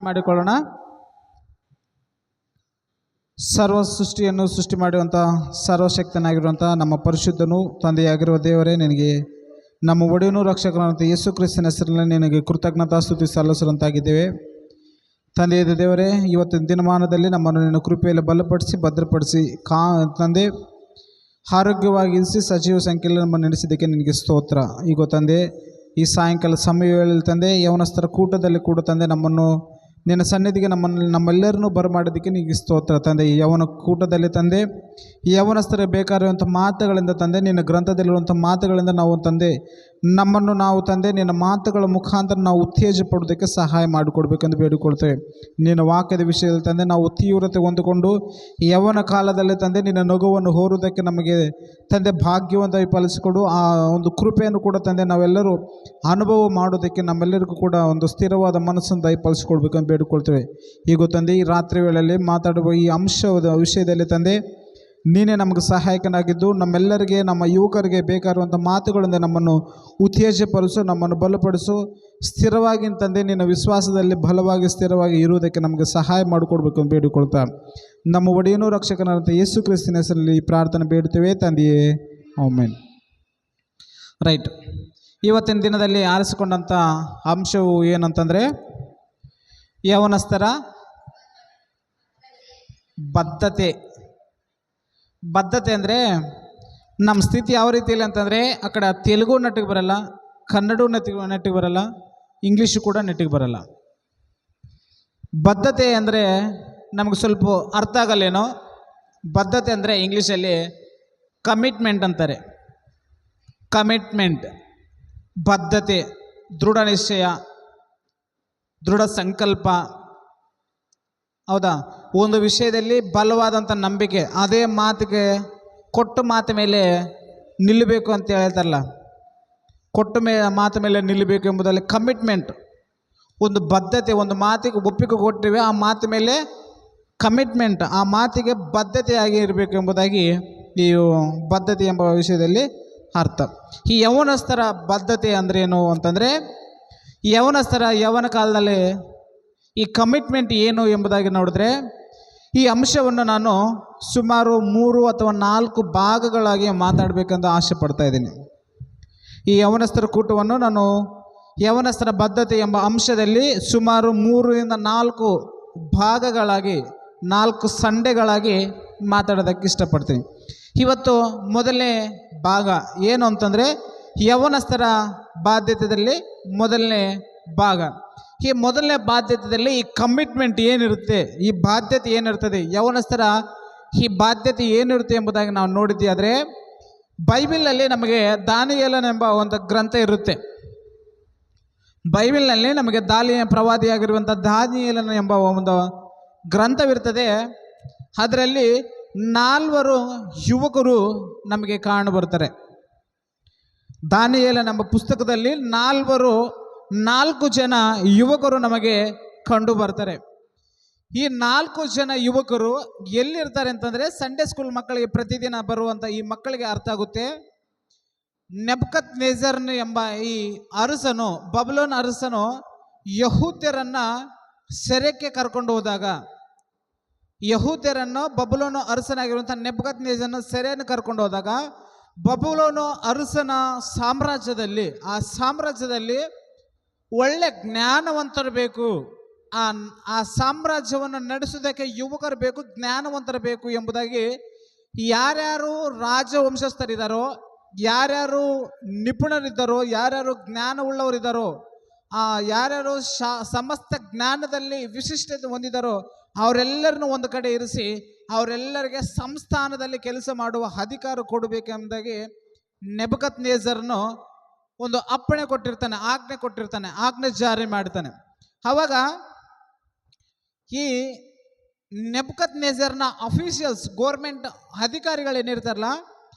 ಮಾಡಿಕೊಳ್ಳೋಣ. ಸರ್ವ ಸೃಷ್ಟಿಯನ್ನು ಸೃಷ್ಟಿ ಮಾಡುವಂಥ ಸರ್ವಶಕ್ತನಾಗಿರುವಂಥ ನಮ್ಮ ಪರಿಶುದ್ಧನು ತಂದೆಯಾಗಿರುವ ದೇವರೇ, ನಿನಗೆ ನಮ್ಮ ಒಡೆಯನೂ ರಕ್ಷಕನಾದಂಥ ಯೇಸು ಕ್ರಿಸ್ತನ ಹೆಸರಲ್ಲಿ ನಿನಗೆ ಕೃತಜ್ಞತಾ ಸ್ತುತಿ ಸಲ್ಲಿಸುವಂತಾಗಿದ್ದೇವೆ. ತಂದೆಯಾದ ದೇವರೇ, ಇವತ್ತಿನ ದಿನಮಾನದಲ್ಲಿ ನಮ್ಮನ್ನು ನಿನ್ನ ಕೃಪೆಯಲ್ಲಿ ಬಲಪಡಿಸಿ ಭದ್ರಪಡಿಸಿ ತಂದೆ ಆರೋಗ್ಯವಾಗಿರಿಸಿ ಸಜೀವ ಸಂಖ್ಯೆಯಲ್ಲಿ ನಮ್ಮನ್ನು ನಡೆಸಿದ್ದಕ್ಕೆ ನಿನಗೆ ಸ್ತೋತ್ರ. ಈಗ ತಂದೆ, ಈ ಸಾಯಂಕಾಲ ಸಮಯದಲ್ಲಿ ತಂದೆ ಯೌವನಸ್ಥರ ಕೂಟದಲ್ಲಿ ಕೂಡ ತಂದೆ ನಮ್ಮನ್ನು ನಿನ್ನ ಸನ್ನಿಧಿಗೆ ನಮ್ಮೆಲ್ಲರನ್ನೂ ಬರಮಾಡೋದಕ್ಕೆ ನಿನಗೆ ಸ್ತೋತ್ರ ತಂದೆ. ಈ ಯೌವನ ಕೂಟದಲ್ಲಿ ತಂದೆ ಯೌವನಸ್ಥರ ಬೇಕಾಗಿರುವಂಥ ಮಾತುಗಳಿಂದ ತಂದೆ ನಿನ್ನ ಗ್ರಂಥದಲ್ಲಿರುವಂಥ ಮಾತುಗಳಿಂದ ನಾವು ತಂದೆ ನಮ್ಮನ್ನು ನಾವು ತಂದೆ ನಿನ್ನ ಮಾತುಗಳ ಮುಖಾಂತರ ನಾವು ಉತ್ತೇಜ ಪಡೋದಕ್ಕೆ ಸಹಾಯ ಮಾಡಿಕೊಡ್ಬೇಕೆಂದು ಬೇಡಿಕೊಳ್ತೇವೆ. ನಿನ್ನ ವಾಕ್ಯದ ವಿಷಯದಲ್ಲಿ ತಂದೆ ನಾವು ತೀವ್ರತೆ ಹೊಂದಿಕೊಂಡು ಯೌವನ ಕಾಲದಲ್ಲಿ ತಂದೆ ನಿನ್ನ ನಗುವನ್ನು ಹೋರುವುದಕ್ಕೆ ನಮಗೆ ತಂದೆ ಭಾಗ್ಯವನ್ನು ಫಲಿಸಿಕೊಡು. ಆ ಒಂದು ಕೃಪೆಯನ್ನು ಕೂಡ ತಂದೆ ನಾವೆಲ್ಲರೂ ಅನುಭವ ಮಾಡೋದಕ್ಕೆ ನಮ್ಮೆಲ್ಲರಿಗೂ ಕೂಡ ಒಂದು ಸ್ಥಿರವಾದ ಮನಸ್ಸನ್ನು ದಯಪಾಲಿಸಿಕೊಡ್ಬೇಕಂತ ಬೇಡಿಕೊಳ್ತೇವೆ. ಈಗ ತಂದೆ ಈ ರಾತ್ರಿ ವೇಳೆಯಲ್ಲಿ ಮಾತಾಡುವ ಈ ಅಂಶದ ವಿಷಯದಲ್ಲಿ ತಂದೆ ನೀನೇ ನಮಗೆ ಸಹಾಯಕನಾಗಿದ್ದು ನಮ್ಮೆಲ್ಲರಿಗೆ ನಮ್ಮ ಯುವಕರಿಗೆ ಬೇಕಾಗಿರುವಂಥ ಮಾತುಗಳಿಂದ ನಮ್ಮನ್ನು ಉತ್ತೇಜಪಡಿಸು, ನಮ್ಮನ್ನು ಬಲಪಡಿಸು. ಸ್ಥಿರವಾಗಿ ತಂದೆ ನಿನ್ನ ವಿಶ್ವಾಸದಲ್ಲಿ ಬಲವಾಗಿ ಸ್ಥಿರವಾಗಿ ಇರುವುದಕ್ಕೆ ನಮಗೆ ಸಹಾಯ ಮಾಡಿಕೊಡ್ಬೇಕು ಅಂತ ಬೇಡಿಕೊಳ್ತಾ ನಮ್ಮ ಒಡೆಯನೂ ರಕ್ಷಕನಾದಂಥ ಯೇಸು ಕ್ರಿಸ್ತನ ಹೆಸರಲ್ಲಿ ಪ್ರಾರ್ಥನೆ ಬೇಡುತ್ತೇವೆ ತಂದೆಯೇ, ಆಮೆನ್. ರೈಟ್, ಇವತ್ತಿನ ದಿನದಲ್ಲಿ ಆರಿಸಿಕೊಂಡಂಥ ಅಂಶವು ಏನಂತಂದರೆ ಯೌವನಸ್ಥರ ಬದ್ಧತೆ ಅಂದರೆ ನಮ್ಮ ಸ್ಥಿತಿ ಯಾವ ರೀತಿಯಲ್ಲಿ ಅಂತಂದರೆ ಆ ಕಡೆ ತೆಲುಗು ನೆಟ್ಟಿಗೆ ಬರಲ್ಲ, ಕನ್ನಡ ನೆಟ್ಟಿಗೆ ಬರಲ್ಲ, ಇಂಗ್ಲೀಷು ಕೂಡ ನೆಟ್ಟಿಗೆ ಬರಲ್ಲ. ಬದ್ಧತೆ ಅಂದರೆ ನಮಗೆ ಸ್ವಲ್ಪ ಅರ್ಥ ಆಗಲ್ಲೇನೋ. ಬದ್ಧತೆ ಅಂದರೆ ಇಂಗ್ಲೀಷಲ್ಲಿ ಕಮಿಟ್ಮೆಂಟ್ ಅಂತಾರೆ. ಕಮಿಟ್ಮೆಂಟ್, ಬದ್ಧತೆ, ದೃಢ ನಿಶ್ಚಯ, ದೃಢ ಸಂಕಲ್ಪ. ಹೌದಾ? ಒಂದು ವಿಷಯದಲ್ಲಿ ಬಲವಾದಂಥ ನಂಬಿಕೆ, ಅದೇ ಮಾತಿಗೆ ಕೊಟ್ಟ ಮಾತು ಮೇಲೆ ನಿಲ್ಲಬೇಕು ಅಂತ ಹೇಳ್ತಾರಲ್ಲ, ಮಾತು ಮೇಲೆ ನಿಲ್ಲಬೇಕು ಎಂಬುದರಲ್ಲಿ ಕಮಿಟ್ಮೆಂಟ್, ಒಂದು ಬದ್ಧತೆ. ಒಂದು ಮಾತಿಗೆ ಒಪ್ಪಿಗೆ ಕೊಟ್ಟಿವೆ, ಆ ಮಾತು ಮೇಲೆ ಕಮಿಟ್ಮೆಂಟ್, ಆ ಮಾತಿಗೆ ಬದ್ಧತೆಯಾಗಿ ಇರಬೇಕು ಎಂಬುದಾಗಿ ಈ ಬದ್ಧತೆ ಎಂಬ ವಿಷಯದಲ್ಲಿ ಅರ್ಥ. ಈ ಯೌವನಸ್ಥರ ಬದ್ಧತೆ ಅಂದ್ರೇನು ಅಂತಂದರೆ, ಯೌವನಸ್ಥರ ಯೌವನ ಕಾಲದಲ್ಲಿ ಈ ಕಮಿಟ್ಮೆಂಟ್ ಏನು ಎಂಬುದಾಗಿ ನೋಡಿದ್ರೆ ಈ ಅಂಶವನ್ನು ನಾನು ಸುಮಾರು 3 ಅಥವಾ 4 ಭಾಗಗಳಾಗಿ ಮಾತಾಡಬೇಕೆಂದು ಆಸೆ ಪಡ್ತಾ ಇದ್ದೀನಿ. ಈ ಯೌವನಸ್ಥರ ಕೂಟವನ್ನು ನಾನು ಯೌವನಸ್ಥರ ಬದ್ಧತೆ ಎಂಬ ಅಂಶದಲ್ಲಿ ಸುಮಾರು 3 ರಿಂದ 4 ಭಾಗಗಳಾಗಿ 4 ಸಂಡೆಗಳಾಗಿ ಮಾತಾಡೋದಕ್ಕೆ ಇಷ್ಟಪಡ್ತೀನಿ. ಇವತ್ತು ಮೊದಲನೇ ಭಾಗ ಏನು ಅಂತಂದರೆ ಯೌವನಸ್ಥರ ಬಾಧ್ಯತೆಯಲ್ಲಿ ಮೊದಲನೇ ಭಾಗ. ಈ ಮೊದಲನೇ ಬಾಧ್ಯತೆಯಲ್ಲಿ ಈ ಕಮಿಟ್ಮೆಂಟ್ ಏನಿರುತ್ತೆ, ಈ ಬಾಧ್ಯತೆ ಏನಿರ್ತದೆ, ಯೌವನಸ್ಥರ ಈ ಬಾಧ್ಯತೆ ಏನಿರುತ್ತೆ ಎಂಬುದಾಗಿ ನಾವು ನೋಡಿದ್ವಿ. ಆದರೆ ಬೈಬಲ್ನಲ್ಲಿ ನಮಗೆ ದಾನಿಯೇಲನೆಂಬ ಒಂದು ಗ್ರಂಥ ಇರುತ್ತೆ. ಬೈಬಲ್ನಲ್ಲಿ ನಮಗೆ ಪ್ರವಾದಿಯಾಗಿರುವಂಥ ದಾನಿಯೇಲನ ಎಂಬ ಒಂದು ಗ್ರಂಥವಿರ್ತದೆ. ಅದರಲ್ಲಿ 4 ಯುವಕರು ನಮಗೆ ಕಾಣಬರ್ತಾರೆ. ದಾನಿಯೇಲನೆಂಬ ಪುಸ್ತಕದಲ್ಲಿ 4 ಜನ ಯುವಕರು ನಮಗೆ ಕಂಡು ಬರ್ತಾರೆ. ಈ 4 ಜನ ಯುವಕರು ಎಲ್ಲಿರ್ತಾರೆ ಅಂತಂದರೆ, ಸಂಡೇ ಸ್ಕೂಲ್ ಮಕ್ಕಳಿಗೆ ಪ್ರತಿದಿನ ಬರುವಂಥ ಈ ಮಕ್ಕಳಿಗೆ ಅರ್ಥ ಆಗುತ್ತೆ. ನೆಬೂಕದ್ನೆಚ್ಚರನು ಎಂಬ ಈ ಅರಸನು, ಬಬುಲೋನ್ ಅರಸನು ಯಹೂದ್ಯರನ್ನು ಸೆರೆಕ್ಕೆ ಕರ್ಕೊಂಡು ಹೋದಾಗ, ಯಹೂದ್ಯರನ್ನು ಬಬುಲೋನು ಅರಸನಾಗಿರುವಂಥ ನೆಬೂಕದ್ನೆಚ್ಚರನು ಸೆರೆಯನ್ನು ಕರ್ಕೊಂಡು ಹೋದಾಗ, ಬಬುಲೋನು ಅರಸನ ಸಾಮ್ರಾಜ್ಯದಲ್ಲಿ, ಆ ಸಾಮ್ರಾಜ್ಯದಲ್ಲಿ ಒಳ್ಳೆ ಜ್ಞಾನವಂತರು ಬೇಕು, ಆ ಸಾಮ್ರಾಜ್ಯವನ್ನು ನಡೆಸೋದಕ್ಕೆ ಯುವಕರು ಬೇಕು, ಜ್ಞಾನವಂತರು ಬೇಕು ಎಂಬುದಾಗಿ ಯಾರ್ಯಾರು ರಾಜವಂಶಸ್ಥರಿದ್ದಾರೋ, ಯಾರ್ಯಾರು ನಿಪುಣರಿದ್ದಾರೋ, ಯಾರ್ಯಾರು ಜ್ಞಾನವುಳ್ಳವರಿದ್ದಾರೋ, ಯಾರ್ಯಾರು ಸಮಸ್ತ ಜ್ಞಾನದಲ್ಲಿ ವಿಶಿಷ್ಟತೆ ಹೊಂದಿದ್ದಾರೋ ಅವರೆಲ್ಲರನ್ನು ಒಂದು ಕಡೆ ಇರಿಸಿ ಅವರೆಲ್ಲರಿಗೆ ಸಂಸ್ಥಾನದಲ್ಲಿ ಕೆಲಸ ಮಾಡುವ ಅಧಿಕಾರ ಕೊಡಬೇಕೆಂಬುದಾಗಿ ನೆಬೂಕದ್ನೆಚ್ಚರನು ಒಂದು ಅಪ್ಪಣೆ ಕೊಟ್ಟಿರ್ತಾನೆ, ಆಜ್ಞೆ ಜಾರಿ ಮಾಡ್ತಾನೆ. ಆವಾಗ ಈ ನೆಬೂಕದ್ನೆಚ್ಚರನ ಅಫಿಷಿಯಲ್ಸ್, ಗೋರ್ಮೆಂಟ್ ಅಧಿಕಾರಿಗಳೇನಿರ್ತಾರಲ್ಲ,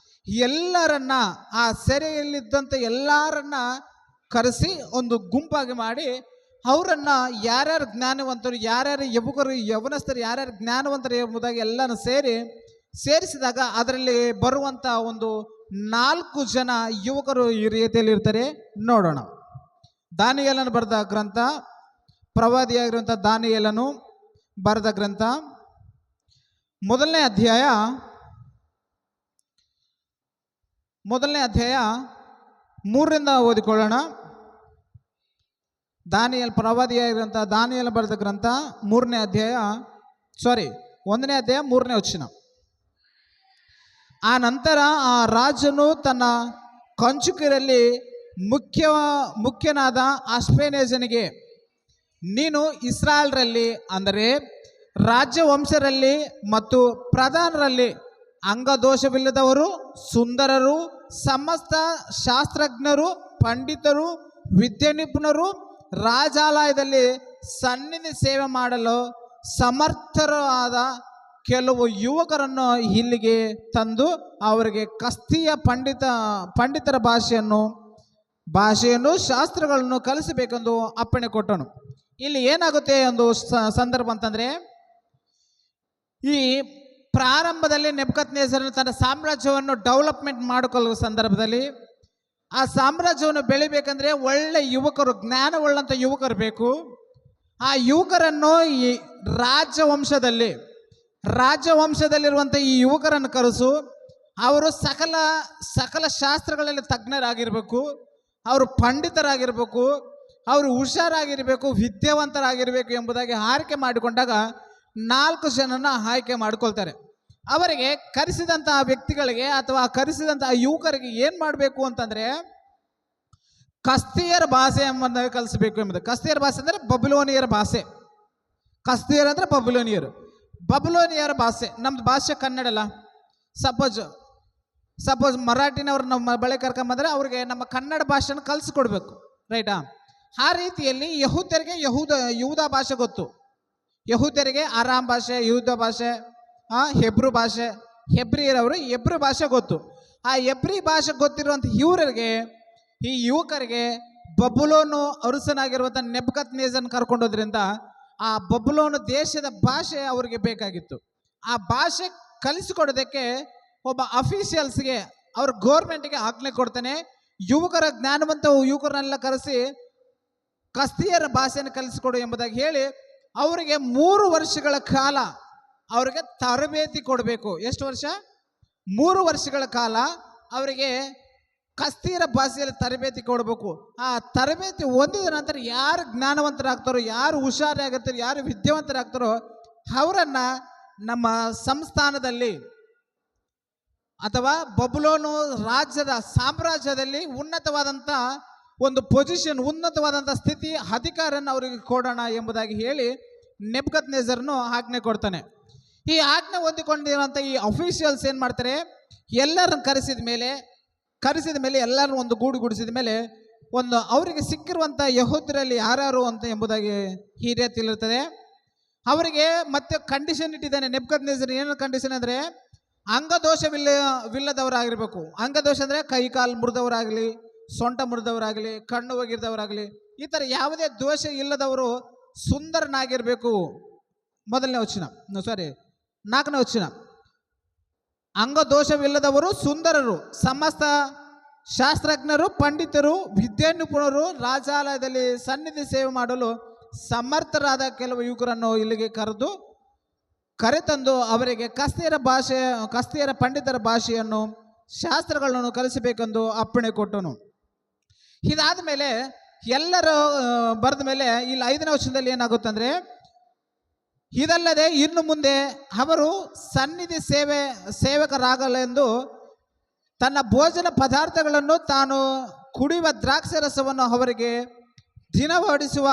ಎಲ್ಲರನ್ನ, ಆ ಸೆರೆಯಲ್ಲಿದ್ದಂಥ ಎಲ್ಲರನ್ನ ಕರೆಸಿ ಒಂದು ಗುಂಪಾಗಿ ಮಾಡಿ ಅವರನ್ನು ಯಾರ್ಯಾರು ಜ್ಞಾನವಂತರು, ಯಾರ್ಯಾರು ಯುವಕರು, ಯೌವನಸ್ಥರು ಯಾರ್ಯಾರು ಜ್ಞಾನವಂತರು ಎಂಬುದಾಗಿ ಎಲ್ಲನೂ ಸೇರಿಸಿದಾಗ ಅದರಲ್ಲಿ ಬರುವಂಥ ಒಂದು 4 ಜನ ಯುವಕರು ಈ ರೀತಿಯಲ್ಲಿ ಇರ್ತಾರೆ. ನೋಡೋಣ. ದಾನಿಯೇಲನು ಬರೆದ ಗ್ರಂಥ ಪ್ರವಾದಿಯಾಗಿರುವಂಥ ದಾನಿಯೇಲನು ಬರೆದ ಗ್ರಂಥ ಮೊದಲನೇ ಅಧ್ಯಾಯ 3ರಿಂದ ಓದಿಕೊಳ್ಳೋಣ. ಪ್ರವಾದಿಯಾಗಿರುವಂಥ ದಾನಿಯೇಲ ಬರೆದ ಗ್ರಂಥ 1ನೇ ಅಧ್ಯಾಯ 3ನೇ ವಚನ. ಆ ನಂತರ ಆ ರಾಜನು ತನ್ನ ಕಂಚುಕಿರಲ್ಲಿ ಮುಖ್ಯನಾದ ಅಶ್ವೇನೇಜನಿಗೆ, ನೀನು ಇಸ್ರಾಯೇಲ್ರಲ್ಲಿ ಅಂದರೆ ರಾಜ್ಯವಂಶರಲ್ಲಿ ಮತ್ತು ಪ್ರಧಾನರಲ್ಲಿ ಅಂಗದೋಷವಿಲ್ಲದವರು, ಸುಂದರರು, ಸಮಸ್ತ ಶಾಸ್ತ್ರಜ್ಞರು, ಪಂಡಿತರು, ವಿದ್ಯಾನಿಪುಣರು, ರಾಜಾಲಯದಲ್ಲಿ ಸನ್ನಿಧಿ ಸೇವೆ ಮಾಡಲು ಸಮರ್ಥರು ಆದ ಕೆಲವು ಯುವಕರನ್ನು ಇಲ್ಲಿಗೆ ತಂದು ಅವರಿಗೆ ಕಸ್ತಿಯ ಪಂಡಿತರ ಭಾಷೆಯನ್ನು ಶಾಸ್ತ್ರಗಳನ್ನು ಕಲಿಸಬೇಕೆಂದು ಅಪ್ಪಣೆ ಕೊಟ್ಟನು. ಇಲ್ಲಿ ಏನಾಗುತ್ತೆ ಒಂದು ಸಂದರ್ಭ ಅಂತಂದರೆ, ಈ ಪ್ರಾರಂಭದಲ್ಲಿ ನೆಬೂಕದ್ನೆಚ್ಚರನು ತನ್ನ ಸಾಮ್ರಾಜ್ಯವನ್ನು ಡೆವಲಪ್ಮೆಂಟ್ ಮಾಡಿಕೊಳ್ಳುವ ಸಂದರ್ಭದಲ್ಲಿ ಆ ಸಾಮ್ರಾಜ್ಯವನ್ನು ಬೆಳಿಬೇಕಂದ್ರೆ ಒಳ್ಳೆ ಯುವಕರು, ಜ್ಞಾನವುಳ್ಳಂಥ ಯುವಕರು ಬೇಕು. ಆ ಯುವಕರನ್ನು ಈ ರಾಜ್ಯವಂಶದಲ್ಲಿರುವಂಥ ಈ ಯುವಕರನ್ನು ಕರೆಸು. ಅವರು ಸಕಲ ಶಾಸ್ತ್ರಗಳಲ್ಲಿ ತಜ್ಞರಾಗಿರಬೇಕು, ಅವರು ಪಂಡಿತರಾಗಿರಬೇಕು, ಅವರು ಹುಷಾರಾಗಿರಬೇಕು, ವಿದ್ಯಾವಂತರಾಗಿರಬೇಕು ಎಂಬುದಾಗಿ ಆಯ್ಕೆ ಮಾಡಿಕೊಂಡಾಗ 4 ಜನನ ಆಯ್ಕೆ ಮಾಡಿಕೊಳ್ತಾರೆ. ಅವರಿಗೆ ಕರೆಸಿದಂತಹ ವ್ಯಕ್ತಿಗಳಿಗೆ ಅಥವಾ ಕರೆಸಿದಂತಹ ಯುವಕರಿಗೆ ಏನು ಮಾಡಬೇಕು ಅಂತಂದರೆ, ಕಸ್ತಿಯರ ಭಾಷೆ ಎಂಬುದಾಗಿ ಕಲಿಸಬೇಕು ಎಂಬುದು. ಕಸ್ತಿಯರ ಭಾಷೆ ಅಂದರೆ ಬಬುಲೋನಿಯರ ಭಾಷೆ. ಕಸ್ತಿಯರ್ ಅಂದರೆ ಬಬುಲೋನಿಯರ ಭಾಷೆ. ನಮ್ಮದು ಭಾಷೆ ಕನ್ನಡ ಅಲ್ಲ. ಸಪೋಸ್ ಮರಾಠಿನವ್ರು ನಮ್ಮ ಬಳಿ ಕರ್ಕೊಂಬಂದರೆ ಅವ್ರಿಗೆ ನಮ್ಮ ಕನ್ನಡ ಭಾಷೆನ ಕಲಿಸ್ಕೊಡ್ಬೇಕು, ರೈಟಾ? ಆ ರೀತಿಯಲ್ಲಿ ಯಹೂದ್ಯರಿಗೆ ಯೂದ ಭಾಷೆ ಗೊತ್ತು, ಯಹೂದ್ಯರಿಗೆ ಆರಾಮ್ ಭಾಷೆ, ಯೂದ ಭಾಷೆ, ಹೆಬ್ರು ಭಾಷೆ, ಹೆಬ್ರಿಯರವರು ಹೆಬ್ರು ಭಾಷೆ ಗೊತ್ತು. ಆ ಹೆಬ್ರಿ ಭಾಷೆ ಗೊತ್ತಿರುವಂಥ ಈ ಯುವಕರಿಗೆ ಬಬುಲೋನು ಅರಸನಾಗಿರುವಂಥ ನೆಬೂಕದ್ನೆಚ್ಚರನ ಕರ್ಕೊಂಡೋದ್ರಿಂದ ಆ ಬಬುಲೋನು ದೇಶದ ಭಾಷೆ ಅವರಿಗೆ ಬೇಕಾಗಿತ್ತು. ಆ ಭಾಷೆ ಕಲಿಸಿಕೊಡೋದಕ್ಕೆ ಒಬ್ಬ ಅಫಿಷಿಯಲ್ಸ್ಗೆ, ಅವ್ರ ಗೌರ್ಮೆಂಟ್ಗೆ ಆಜ್ಞೆ ಕೊಡ್ತಾನೆ. ಜ್ಞಾನವಂತ ಯುವಕರನ್ನೆಲ್ಲ ಕರೆಸಿ ಕಸ್ತಿಯರ ಭಾಷೆಯನ್ನು ಕಲಿಸಿಕೊಡು ಎಂಬುದಾಗಿ ಹೇಳಿ ಅವರಿಗೆ 3 ವರ್ಷಗಳ ಕಾಲ ಅವರಿಗೆ ತರಬೇತಿ ಕೊಡಬೇಕು. ಎಷ್ಟು ವರ್ಷ? 3 ವರ್ಷಗಳ ಕಾಲ ಅವರಿಗೆ ಕಸ್ತಿಯರ ಭಾಷೆಯಲ್ಲಿ ತರಬೇತಿ ಕೊಡಬೇಕು. ಆ ತರಬೇತಿ ಹೊಂದಿದ ನಂತರ ಯಾರು ಜ್ಞಾನವಂತರಾಗ್ತಾರೋ, ಯಾರು ಹುಷಾರಾಗಿರ್ತಾರೋ, ಯಾರು ವಿದ್ಯಾವಂತರಾಗ್ತಾರೋ ಅವರನ್ನು ನಮ್ಮ ಸಂಸ್ಥಾನದಲ್ಲಿ ಅಥವಾ ಬಬುಲೋನು ಸಾಮ್ರಾಜ್ಯದಲ್ಲಿ ಉನ್ನತವಾದಂಥ ಒಂದು ಪೊಸಿಷನ್, ಉನ್ನತವಾದಂಥ ಸ್ಥಿತಿ, ಅಧಿಕಾರವನ್ನು ಅವರಿಗೆ ಕೊಡೋಣ ಎಂಬುದಾಗಿ ಹೇಳಿ ನೆಬೂಕದ್ನೆಚ್ಚರನು ಆಜ್ಞೆ ಕೊಡ್ತಾನೆ. ಈ ಆಜ್ಞೆ ಹೊಂದಿಕೊಂಡಿರುವಂಥ ಈ ಅಫಿಷಿಯಲ್ಸ್ ಏನು ಮಾಡ್ತಾರೆ, ಎಲ್ಲರನ್ನು ಕರೆಸಿದ ಮೇಲೆ ಎಲ್ಲರನ್ನು ಒಂದು ಗೂಡಿಸಿದ ಮೇಲೆ ಒಂದು ಅವರಿಗೆ ಸಿಕ್ಕಿರುವಂಥ ಯಹೂದ್ಯರಲ್ಲಿ ಯಾರ್ಯಾರು ಅಂತ ಎಂಬುದಾಗಿ ಈ ರೀತಿಯಲ್ಲಿರ್ತದೆ. ಅವರಿಗೆ ಮತ್ತೆ ಕಂಡೀಷನ್ ಇಟ್ಟಿದ್ದಾನೆ ನೆಬೂಕದ್ನೆಚ್ಚರ. ಏನು ಕಂಡೀಷನ್ ಅಂದರೆ, ಅಂಗದೋಷವಿಲ್ಲದವರಾಗಿರ್ಬೇಕು. ಅಂಗದೋಷ ಅಂದರೆ ಕೈಕಾಲು ಮುರಿದವರಾಗಲಿ, ಸೊಂಟ ಮುರಿದವರಾಗಲಿ, ಕಣ್ಣು ಹೋಗಿರ್ದವರಾಗಲಿ, ಈ ಥರ ಯಾವುದೇ ದೋಷ ಇಲ್ಲದವರು ಸುಂದರನಾಗಿರಬೇಕು. 4ನೇ ವಚನ. ಅಂಗದೋಷವಿಲ್ಲದವರು, ಸುಂದರರು, ಸಮಸ್ತ ಶಾಸ್ತ್ರಜ್ಞರು, ಪಂಡಿತರು, ವಿದ್ಯಾನಿಪುಣರು, ರಾಜಾಲಯದಲ್ಲಿ ಸನ್ನಿಧಿ ಸೇವೆ ಮಾಡಲು ಸಮರ್ಥರಾದ ಕೆಲವು ಯುವಕರನ್ನು ಇಲ್ಲಿಗೆ ಕರೆತಂದು ಅವರಿಗೆ ಕಸ್ತಿಯರ ಪಂಡಿತರ ಭಾಷೆಯನ್ನು, ಶಾಸ್ತ್ರಗಳನ್ನು ಕಲಿಸಬೇಕೆಂದು ಅಪ್ಪಣೆ ಕೊಟ್ಟನು. ಇದಾದ ಮೇಲೆ ಎಲ್ಲರೂ ಬರೆದ ಮೇಲೆ ಇಲ್ಲಿ 5ನೇ ವಚನದಲ್ಲಿ ಏನಾಗುತ್ತಂದರೆ, ಇದಲ್ಲದೆ ಇನ್ನು ಮುಂದೆ ಅವರು ಸನ್ನಿಧಿ ಸೇವಕರಾಗಲೆಂದು ತನ್ನ ಭೋಜನ ಪದಾರ್ಥಗಳನ್ನು, ತಾನು ಕುಡಿಯುವ ದ್ರಾಕ್ಷಿ ರಸವನ್ನು ಅವರಿಗೆ ದಿನವಡಿಸುವ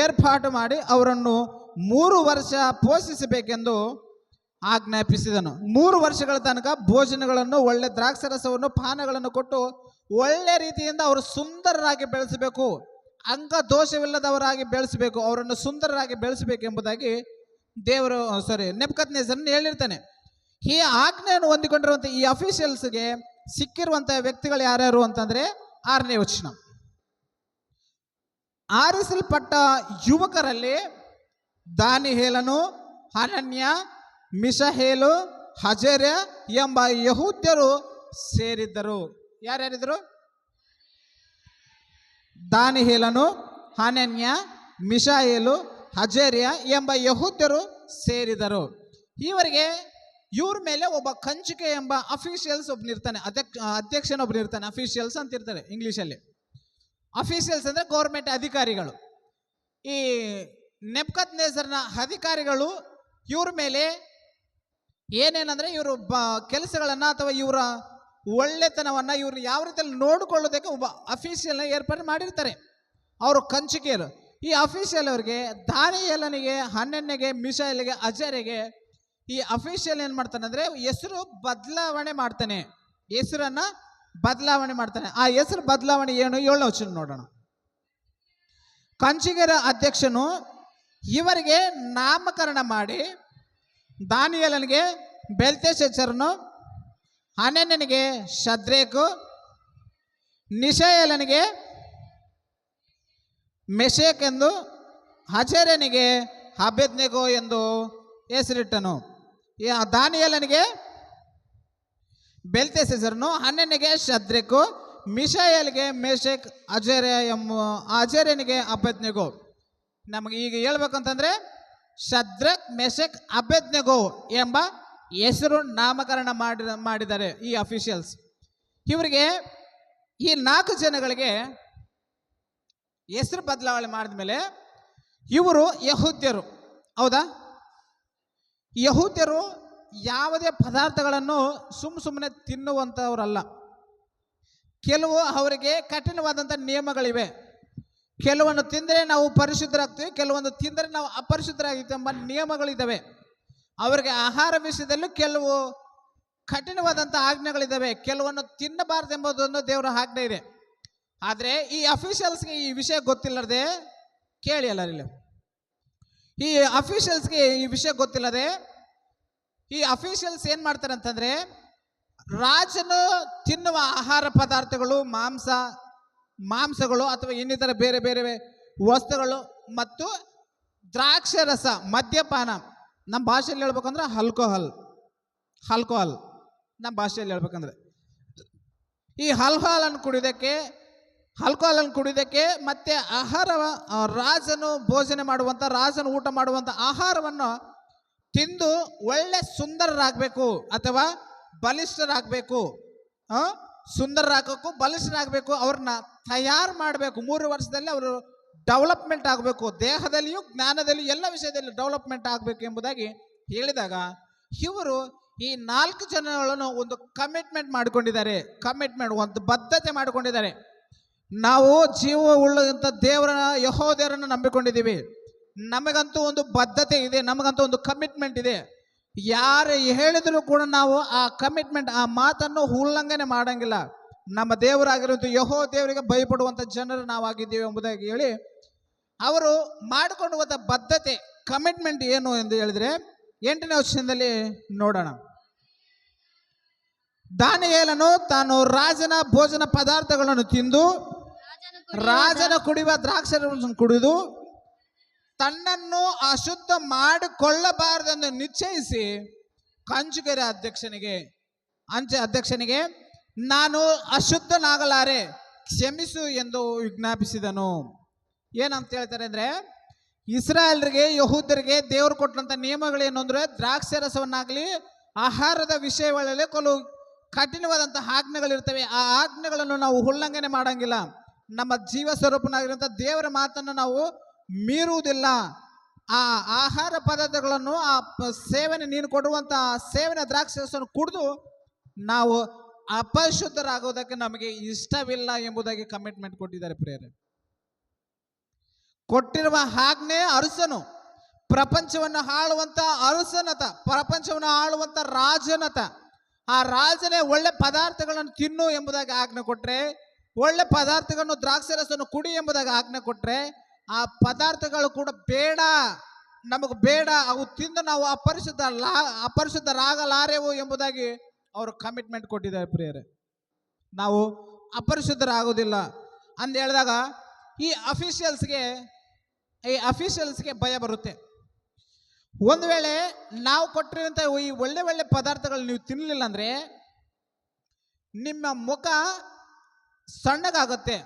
ಏರ್ಪಾಟು ಮಾಡಿ ಅವರನ್ನು 3 ವರ್ಷ ಪೋಷಿಸಬೇಕೆಂದು ಆಜ್ಞಾಪಿಸಿದನು. 3 ವರ್ಷಗಳ ತನಕ ಭೋಜನಗಳನ್ನು, ಒಳ್ಳೆ ದ್ರಾಕ್ಷಿ ರಸವನ್ನು, ಪಾನಗಳನ್ನು ಕೊಟ್ಟು ಒಳ್ಳೆ ರೀತಿಯಿಂದ ಅವರು ಸುಂದರರಾಗಿ ಬೆಳೆಸಬೇಕು, ಅಂಗ ದೋಷವಿಲ್ಲದವರಾಗಿ ಬೆಳೆಸಬೇಕು, ಅವರನ್ನು ಸುಂದರರಾಗಿ ಬೆಳೆಸಬೇಕೆಂಬುದಾಗಿ ನೆಬೂಕದ್ನೆಚ್ಚರನು ಹೇಳಿರ್ತಾನೆ. ಈ ಆಜ್ಞೆಯನ್ನು ಹೊಂದಿಕೊಂಡಿರುವಂಥ ಈ ಅಫಿಷಿಯಲ್ಸ್ಗೆ ಸಿಕ್ಕಿರುವಂಥ ವ್ಯಕ್ತಿಗಳು ಯಾರ್ಯಾರು ಅಂತಂದರೆ 6ನೇ ವಚನ. ಆರಿಸಲ್ಪಟ್ಟ ಯುವಕರಲ್ಲಿ ದಾನಿಯೇಲನು, ಹನನ್ಯ, ಮಿಶಾಯೇಲು, ಅಜರ್ಯ ಎಂಬ ಯಹೂದ್ಯರು ಸೇರಿದ್ದರು. ಯಾರ್ಯಾರಿದ್ರು? ದಾನಿಯೇಲನು, ಹನನ್ಯ, ಮಿಶಾಯೇಲು, ಹಜೇರಿಯ ಎಂಬ ಯಹೂದ್ಯರು ಸೇರಿದರು. ಇವ್ರ ಮೇಲೆ ಒಬ್ಬ ಕಂಚುಕೆ ಎಂಬ ಅಫಿಷಿಯಲ್ಸ್ ಒಬ್ಬನಿರ್ತಾನೆ, ಅಧ್ಯಕ್ಷನೊಬ್ಬನಿರ್ತಾನೆ. ಅಫಿಷಿಯಲ್ಸ್ ಅಂತ ಇರ್ತಾರೆ ಇಂಗ್ಲೀಷಲ್ಲಿ. ಅಫಿಷಿಯಲ್ಸ್ ಅಂದರೆ ಗೌರ್ಮೆಂಟ್ ಅಧಿಕಾರಿಗಳು. ಈ ನೆಬ್ಕದ್ನೆಜರ್ನ ಅಧಿಕಾರಿಗಳು ಇವ್ರ ಮೇಲೆ ಏನೇನಂದರೆ ಇವರು ಕೆಲಸಗಳನ್ನು ಅಥವಾ ಇವರ ಒಳ್ಳೆತನವನ್ನು ಇವ್ರು ಯಾವ ರೀತಿಯಲ್ಲಿ ನೋಡಿಕೊಳ್ಳೋದಕ್ಕೆ ಒಬ್ಬ ಅಫಿಷಿಯಲ್ನ ಏರ್ಪಾಡು ಮಾಡಿರ್ತಾರೆ. ಅವರು ಕಂಚುಕಿಯರು. ಈ ಅಫಿಷಿಯಲ್ ಅವರಿಗೆ ದಾನಿಯೇಲನಿಗೆ, ಹನನ್ಯನಿಗೆ, ಮಿಶಾಯೇಲಿಗೆ, ಅಜರ್ಯಗೆ ಈ ಅಫಿಷಿಯಲ್ ಏನು ಮಾಡ್ತಾನೆ ಅಂದರೆ ಹೆಸರು ಬದಲಾವಣೆ ಮಾಡ್ತಾನೆ. ಹೆಸರನ್ನು ಬದಲಾವಣೆ ಮಾಡ್ತಾನೆ. ಆ ಹೆಸರು ಬದಲಾವಣೆ ಏನು 7ನೇ ವಚನ ನೋಡೋಣ. ಕಂಚುಕಿಯರ ಅಧ್ಯಕ್ಷನು ಇವರಿಗೆ ನಾಮಕರಣ ಮಾಡಿ ದಾನಿಯೇಲನಿಗೆ ಬೆಲ್ತೆಶಚ್ಚರನು, ಹನನ್ಯನಿಗೆ ಶದ್ರೇಕು, ಮಿಶಾಯೇಲನಿಗೆ ಮೆಷೇಕ್ ಎಂದು, ಹಜೇರನಿಗೆ ಅಬೇದ್ನೆಗೋ ಎಂದು ಹೆಸರಿಟ್ಟನು. ದಾನಿಯೇಲನಿಗೆ ಬೆಲ್ತೆಶಚ್ಚರನು, ಹನನ್ಯನಿಗೆ ಶದ್ರೇಕು, ಮಿಶಾಯೇಲಿಗೆ ಮೆಷೇಕ್, ಅಜೇರನಿಗೆ ಅಬೇದ್ನೆಗೋ. ನಮಗೆ ಈಗ ಹೇಳ್ಬೇಕಂತಂದ್ರೆ ಶದ್ರಕ್, ಮೆಷಕ್, ಅಬೇದ್ನೆಗೋ ಎಂಬ ಹೆಸರು ನಾಮಕರಣ ಮಾಡಿದ್ದಾರೆ ಈ ಅಫಿಷಿಯಲ್ಸ್. ಇವರಿಗೆ ಈ 4 ಜನಗಳಿಗೆ ಹೆಸರು ಬದಲಾವಣೆ ಮಾಡಿದ ಮೇಲೆ ಇವರು ಯಹೂದ್ಯರು. ಹೌದಾ? ಯಹೂದ್ಯರು ಯಾವುದೇ ಪದಾರ್ಥಗಳನ್ನು ಸುಮ್ಮನೆ ತಿನ್ನುವಂಥವರಲ್ಲ. ಕೆಲವು ಅವರಿಗೆ ಕಠಿಣವಾದಂಥ ನಿಯಮಗಳಿವೆ. ಕೆಲವನ್ನು ತಿಂದರೆ ನಾವು ಪರಿಶುದ್ಧರಾಗ್ತೀವಿ, ಕೆಲವೊಂದು ತಿಂದರೆ ನಾವು ಅಪರಿಶುದ್ಧರಾಗ್ತೀವಿ ಎಂಬ ನಿಯಮಗಳಿದ್ದಾವೆ. ಅವರಿಗೆ ಆಹಾರ ವಿಷಯದಲ್ಲೂ ಕೆಲವು ಕಠಿಣವಾದಂಥ ಆಜ್ಞೆಗಳಿದ್ದಾವೆ. ಕೆಲವನ್ನು ತಿನ್ನಬಾರ್ದು ಎಂಬುದೊಂದು ದೇವರ ಆಜ್ಞೆ ಇದೆ. ಆದರೆ ಈ ಅಫಿಷಿಯಲ್ಸ್ಗೆ ಈ ವಿಷಯ ಗೊತ್ತಿಲ್ಲದೆ, ಕೇಳಿ ಎಲ್ಲರಿಲ್ಲ, ಈ ಅಫಿಷಿಯಲ್ಸ್ಗೆ ಈ ವಿಷಯ ಗೊತ್ತಿಲ್ಲದೆ ಈ ಅಫಿಷಿಯಲ್ಸ್ ಏನು ಮಾಡ್ತಾರೆ ಅಂತಂದರೆ, ರಾಜನು ತಿನ್ನುವ ಆಹಾರ ಪದಾರ್ಥಗಳು, ಮಾಂಸಗಳು ಅಥವಾ ಇನ್ನಿತರ ಬೇರೆ ಬೇರೆ ವಸ್ತುಗಳು ಮತ್ತು ದ್ರಾಕ್ಷರಸ, ಮದ್ಯಪಾನ, ನಮ್ಮ ಭಾಷೆಯಲ್ಲಿ ಹೇಳ್ಬೇಕಂದ್ರೆ ಆಲ್ಕೋಹಾಲ್ ನಮ್ಮ ಭಾಷೆಯಲ್ಲಿ ಹೇಳ್ಬೇಕಂದ್ರೆ ಈ ಆಲ್ಕೋಹಾಲನ್ನು ಕುಡಿಯೋದಕ್ಕೆ ಮತ್ತೆ ರಾಜನು ಭೋಜನ ಮಾಡುವಂಥ, ರಾಜನು ಊಟ ಮಾಡುವಂಥ ಆಹಾರವನ್ನು ತಿಂದು ಒಳ್ಳೆ ಸುಂದರರಾಗಬೇಕು ಅಥವಾ ಬಲಿಷ್ಠರಾಗಬೇಕು, ಬಲಿಷ್ಠರಾಗಬೇಕು, ಅವ್ರನ್ನ ತಯಾರು ಮಾಡಬೇಕು. 3 ವರ್ಷದಲ್ಲಿ ಅವರು ಡೆವಲಪ್ಮೆಂಟ್ ಆಗಬೇಕು, ದೇಹದಲ್ಲಿಯೂ ಜ್ಞಾನದಲ್ಲಿಯೂ ಎಲ್ಲ ವಿಷಯದಲ್ಲಿ ಡೆವಲಪ್ಮೆಂಟ್ ಆಗಬೇಕು ಎಂಬುದಾಗಿ ಹೇಳಿದಾಗ ಇವರು ಈ 4 ಜನಗಳನ್ನು ಒಂದು ಕಮಿಟ್ಮೆಂಟ್ ಮಾಡಿಕೊಂಡಿದ್ದಾರೆ. ಒಂದು ಬದ್ಧತೆ ಮಾಡಿಕೊಂಡಿದ್ದಾರೆ. ನಾವು ಜೀವ ಉಳ್ಳಂಥ ಯೆಹೋವನನ್ನು ನಂಬಿಕೊಂಡಿದ್ದೀವಿ. ನಮಗಂತೂ ಒಂದು ಬದ್ಧತೆ ಇದೆ, ನಮಗಂತೂ ಒಂದು ಕಮಿಟ್ಮೆಂಟ್ ಇದೆ. ಯಾರು ಹೇಳಿದ್ರು ಕೂಡ ನಾವು ಆ ಕಮಿಟ್ಮೆಂಟ್, ಆ ಮಾತನ್ನು ಉಲ್ಲಂಘನೆ ಮಾಡಂಗಿಲ್ಲ. ನಮ್ಮ ದೇವರಾಗಿರುವಂಥ ಯೆಹೋವ ದೇವರಿಗೆ ಭಯಪಡುವಂಥ ಜನರು ನಾವಾಗಿದ್ದೀವಿ ಎಂಬುದಾಗಿ ಹೇಳಿ ಅವರು ಮಾಡಿಕೊಳ್ಳುವಂಥ ಬದ್ಧತೆ, ಕಮಿಟ್ಮೆಂಟ್ ಏನು ಎಂದು ಹೇಳಿದ್ರೆ 8ನೇ ವಚನದಲ್ಲಿ ನೋಡೋಣ. ದಾನಿಯೇಲನು ತಾನು ರಾಜನ ಭೋಜನ ಪದಾರ್ಥಗಳನ್ನು ತಿಂದು ರಾಜನ ಕುಡಿಯುವ ದ್ರಾಕ್ಷಾರಸವನ್ನು ಕುಡಿದು ತನ್ನನ್ನು ಅಶುದ್ಧ ಮಾಡಿಕೊಳ್ಳಬಾರದೆಂದು ನಿಶ್ಚಯಿಸಿ ಕಂಚುಕಿಯರ ಅಧ್ಯಕ್ಷನಿಗೆ ನಾನು ಅಶುದ್ಧನಾಗಲಾರೆ, ಕ್ಷಮಿಸು ಎಂದು ವಿಜ್ಞಾಪಿಸಿದನು. ಏನಂತ ಹೇಳ್ತಾರೆ ಅಂದರೆ, ಇಸ್ರಾಯೇಲರಿಗೆ, ಯಹೂದ್ಯರಿಗೆ ದೇವರು ಕೊಟ್ಟಂಥ ನಿಯಮಗಳೇನು ಅಂದರೆ, ದ್ರಾಕ್ಷಾರಸವನ್ನಾಗಲಿ ಆಹಾರದ ವಿಷಯಗಳಲ್ಲಿ ಕೆಲವು ಕಠಿಣವಾದಂಥ ಆಜ್ಞೆಗಳಿರ್ತವೆ. ಆ ಆಜ್ಞೆಗಳನ್ನು ನಾವು ಉಲ್ಲಂಘನೆ ಮಾಡಂಗಿಲ್ಲ. ನಮ್ಮ ಜೀವ ಸ್ವರೂಪನಾಗಿರುವಂಥ ದೇವರ ಮಾತನ್ನು ನಾವು ಮೀರುವುದಿಲ್ಲ. ಆ ಆಹಾರ ಪದಾರ್ಥಗಳನ್ನು, ಆ ಸೇವನೆ, ನೀನು ಕೊಡುವಂಥ ಸೇವನೆ ದ್ರಾಕ್ಷಾರಸವನ್ನು ಕುಡಿದು ನಾವು ಅಪರಿಶುದ್ಧರಾಗೋದಕ್ಕೆ ನಮಗೆ ಇಷ್ಟವಿಲ್ಲ ಎಂಬುದಾಗಿ ಕಮಿಟ್ಮೆಂಟ್ ಕೊಟ್ಟಿದ್ದಾರೆ. ಪ್ರಿಯರೇ, ಕೊಟ್ಟಿರುವ ಆಜ್ಞೆ ಅರಸನು, ಪ್ರಪಂಚವನ್ನು ಆಳುವಂಥ ಅರಸನತ, ಪ್ರಪಂಚವನ್ನು ಆಳುವಂಥ ರಾಜನತ. ಆ ರಾಜನೇ ಒಳ್ಳೆ ಪದಾರ್ಥಗಳನ್ನು ತಿನ್ನು ಎಂಬುದಾಗಿ ಆಜ್ಞೆ ಕೊಟ್ಟರೆ, ಒಳ್ಳೆ ಪದಾರ್ಥಗಳನ್ನು ದ್ರಾಕ್ಷಾರಸವನ್ನು ಕುಡಿ ಎಂಬುದಾಗಿ ಆಜ್ಞೆ ಕೊಟ್ಟರೆ, ಆ ಪದಾರ್ಥಗಳು ಕೂಡ ಬೇಡ, ನಮಗೆ ಬೇಡ, ಅವು ತಿಂದು ನಾವು ಅಪರಿಶುದ್ಧರಾಗಲಾರೆವು ಎಂಬುದಾಗಿ ಅವರು ಕಮಿಟ್ಮೆಂಟ್ ಕೊಟ್ಟಿದ್ದಾರೆ. ಪ್ರಿಯರೇ, ನಾವು ಅಪರಿಶುದ್ಧರಾಗೋದಿಲ್ಲ ಅಂತ ಹೇಳಿದಾಗ ಈ ಅಫಿಷಿಯಲ್ಸ್ಗೆ ಭಯ ಬರುತ್ತೆ. ಒಂದು ವೇಳೆ ನಾವು ಕೊಟ್ಟಿರುವಂಥ ಈ ಒಳ್ಳೆ ಪದಾರ್ಥಗಳು ನೀವು ತಿನ್ನಲಿಲ್ಲ ಅಂದರೆ ನಿಮ್ಮ ಮುಖ ಸಣ್ಣಗಾಗುತ್ತೆ,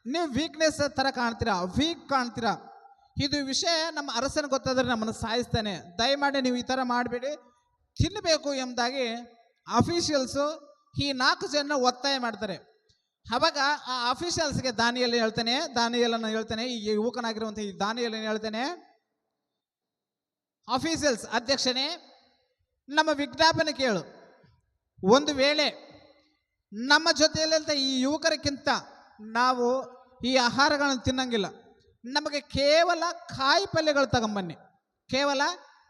ನೀವು ವೀಕ್ನೆಸ್ ಥರ ಕಾಣ್ತೀರಾ, ವೀಕ್ ಕಾಣ್ತೀರಾ. ಇದು ವಿಷಯ ನಮ್ಮ ಅರಸನ ಗೊತ್ತಾದರೆ ನಮ್ಮನ್ನು ಸಾಯಿಸ್ತಾನೆ, ದಯಮಾಡಿ ನೀವು ಈ ಥರ ಮಾಡಬೇಡಿ, ತಿನ್ನಬೇಕು ಎಂಬುದಾಗಿ ಅಫಿಷಿಯಲ್ಸು ಈ 4 ಜನ ಒತ್ತಾಯ ಮಾಡ್ತಾರೆ. ಅವಾಗ ಆ ಅಫಿಷಿಯಲ್ಸ್ಗೆ ದಾನಿಯೇಲ್ ಹೇಳ್ತಾನೆ, ಈ ಯುವಕನಾಗಿರುವಂಥ ಈ ದಾನಿಯೇಲ್ ಹೇಳ್ತಾನೆ, ಅಫಿಷಿಯಲ್ಸ್ ಅಧ್ಯಕ್ಷನೇ, ನಮ್ಮ ವಿಜ್ಞಾಪನೆ ಕೇಳು. ಒಂದು ವೇಳೆ ನಮ್ಮ ಜೊತೆಯಲ್ಲಿಂತ ಈ ಯುವಕರಿಗಿಂತ ನಾವು ಈ ಆಹಾರಗಳನ್ನು ತಿನ್ನಂಗಿಲ್ಲ, ನಮಗೆ ಕೇವಲ ಕಾಯಿ ಪಲ್ಯಗಳು ತಗೊಂಬನ್ನಿ, ಕೇವಲ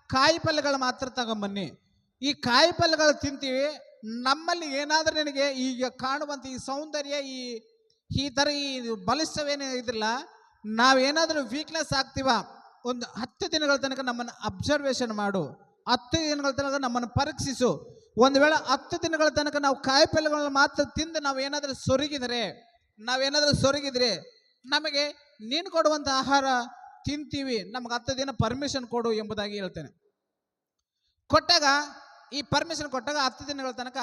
ಕಾಯಿ ಪಲ್ಯಗಳು ಮಾತ್ರ ತಗೊಂಬನ್ನಿ. ಈ ಕಾಯಿ ಪಲ್ಯಗಳು ತಿಂತೀವಿ, ನಮ್ಮಲ್ಲಿ ಏನಾದರೂ ನಿನಗೆ ಈಗ ಕಾಣುವಂಥ ಈ ಸೌಂದರ್ಯ, ಈ ಥರ ಈ ಬಲಿಷ್ಠವೇನು ಇದಿಲ್ಲ, ನಾವೇನಾದರೂ ವೀಕ್ನೆಸ್ ಆಗ್ತೀವ, ಒಂದು 10 ದಿನಗಳ ತನಕ ನಮ್ಮನ್ನು ಅಬ್ಸರ್ವೇಷನ್ ಮಾಡು, 10 ದಿನಗಳ ತನಕ ನಮ್ಮನ್ನು ಪರೀಕ್ಷಿಸು. ಒಂದು ವೇಳೆ 10 ದಿನಗಳ ತನಕ ನಾವು ಕಾಯಿ ಪಲ್ಯಗಳನ್ನ ಮಾತ್ರ ತಿಂದು ನಾವೇನಾದರೂ ಸೊರಗಿದ್ರೆ ನಮಗೆ ನೀನು ಕೊಡುವಂಥ ಆಹಾರ ತಿಂತೀವಿ, ನಮಗೆ 10 ದಿನ ಪರ್ಮಿಷನ್ ಕೊಡು ಎಂಬುದಾಗಿ ಹೇಳ್ತೇನೆ. ಕೊಟ್ಟಾಗ ಈ ಪರ್ಮಿಷನ್ ಕೊಟ್ಟಾಗ 10 ದಿನಗಳ ತನಕ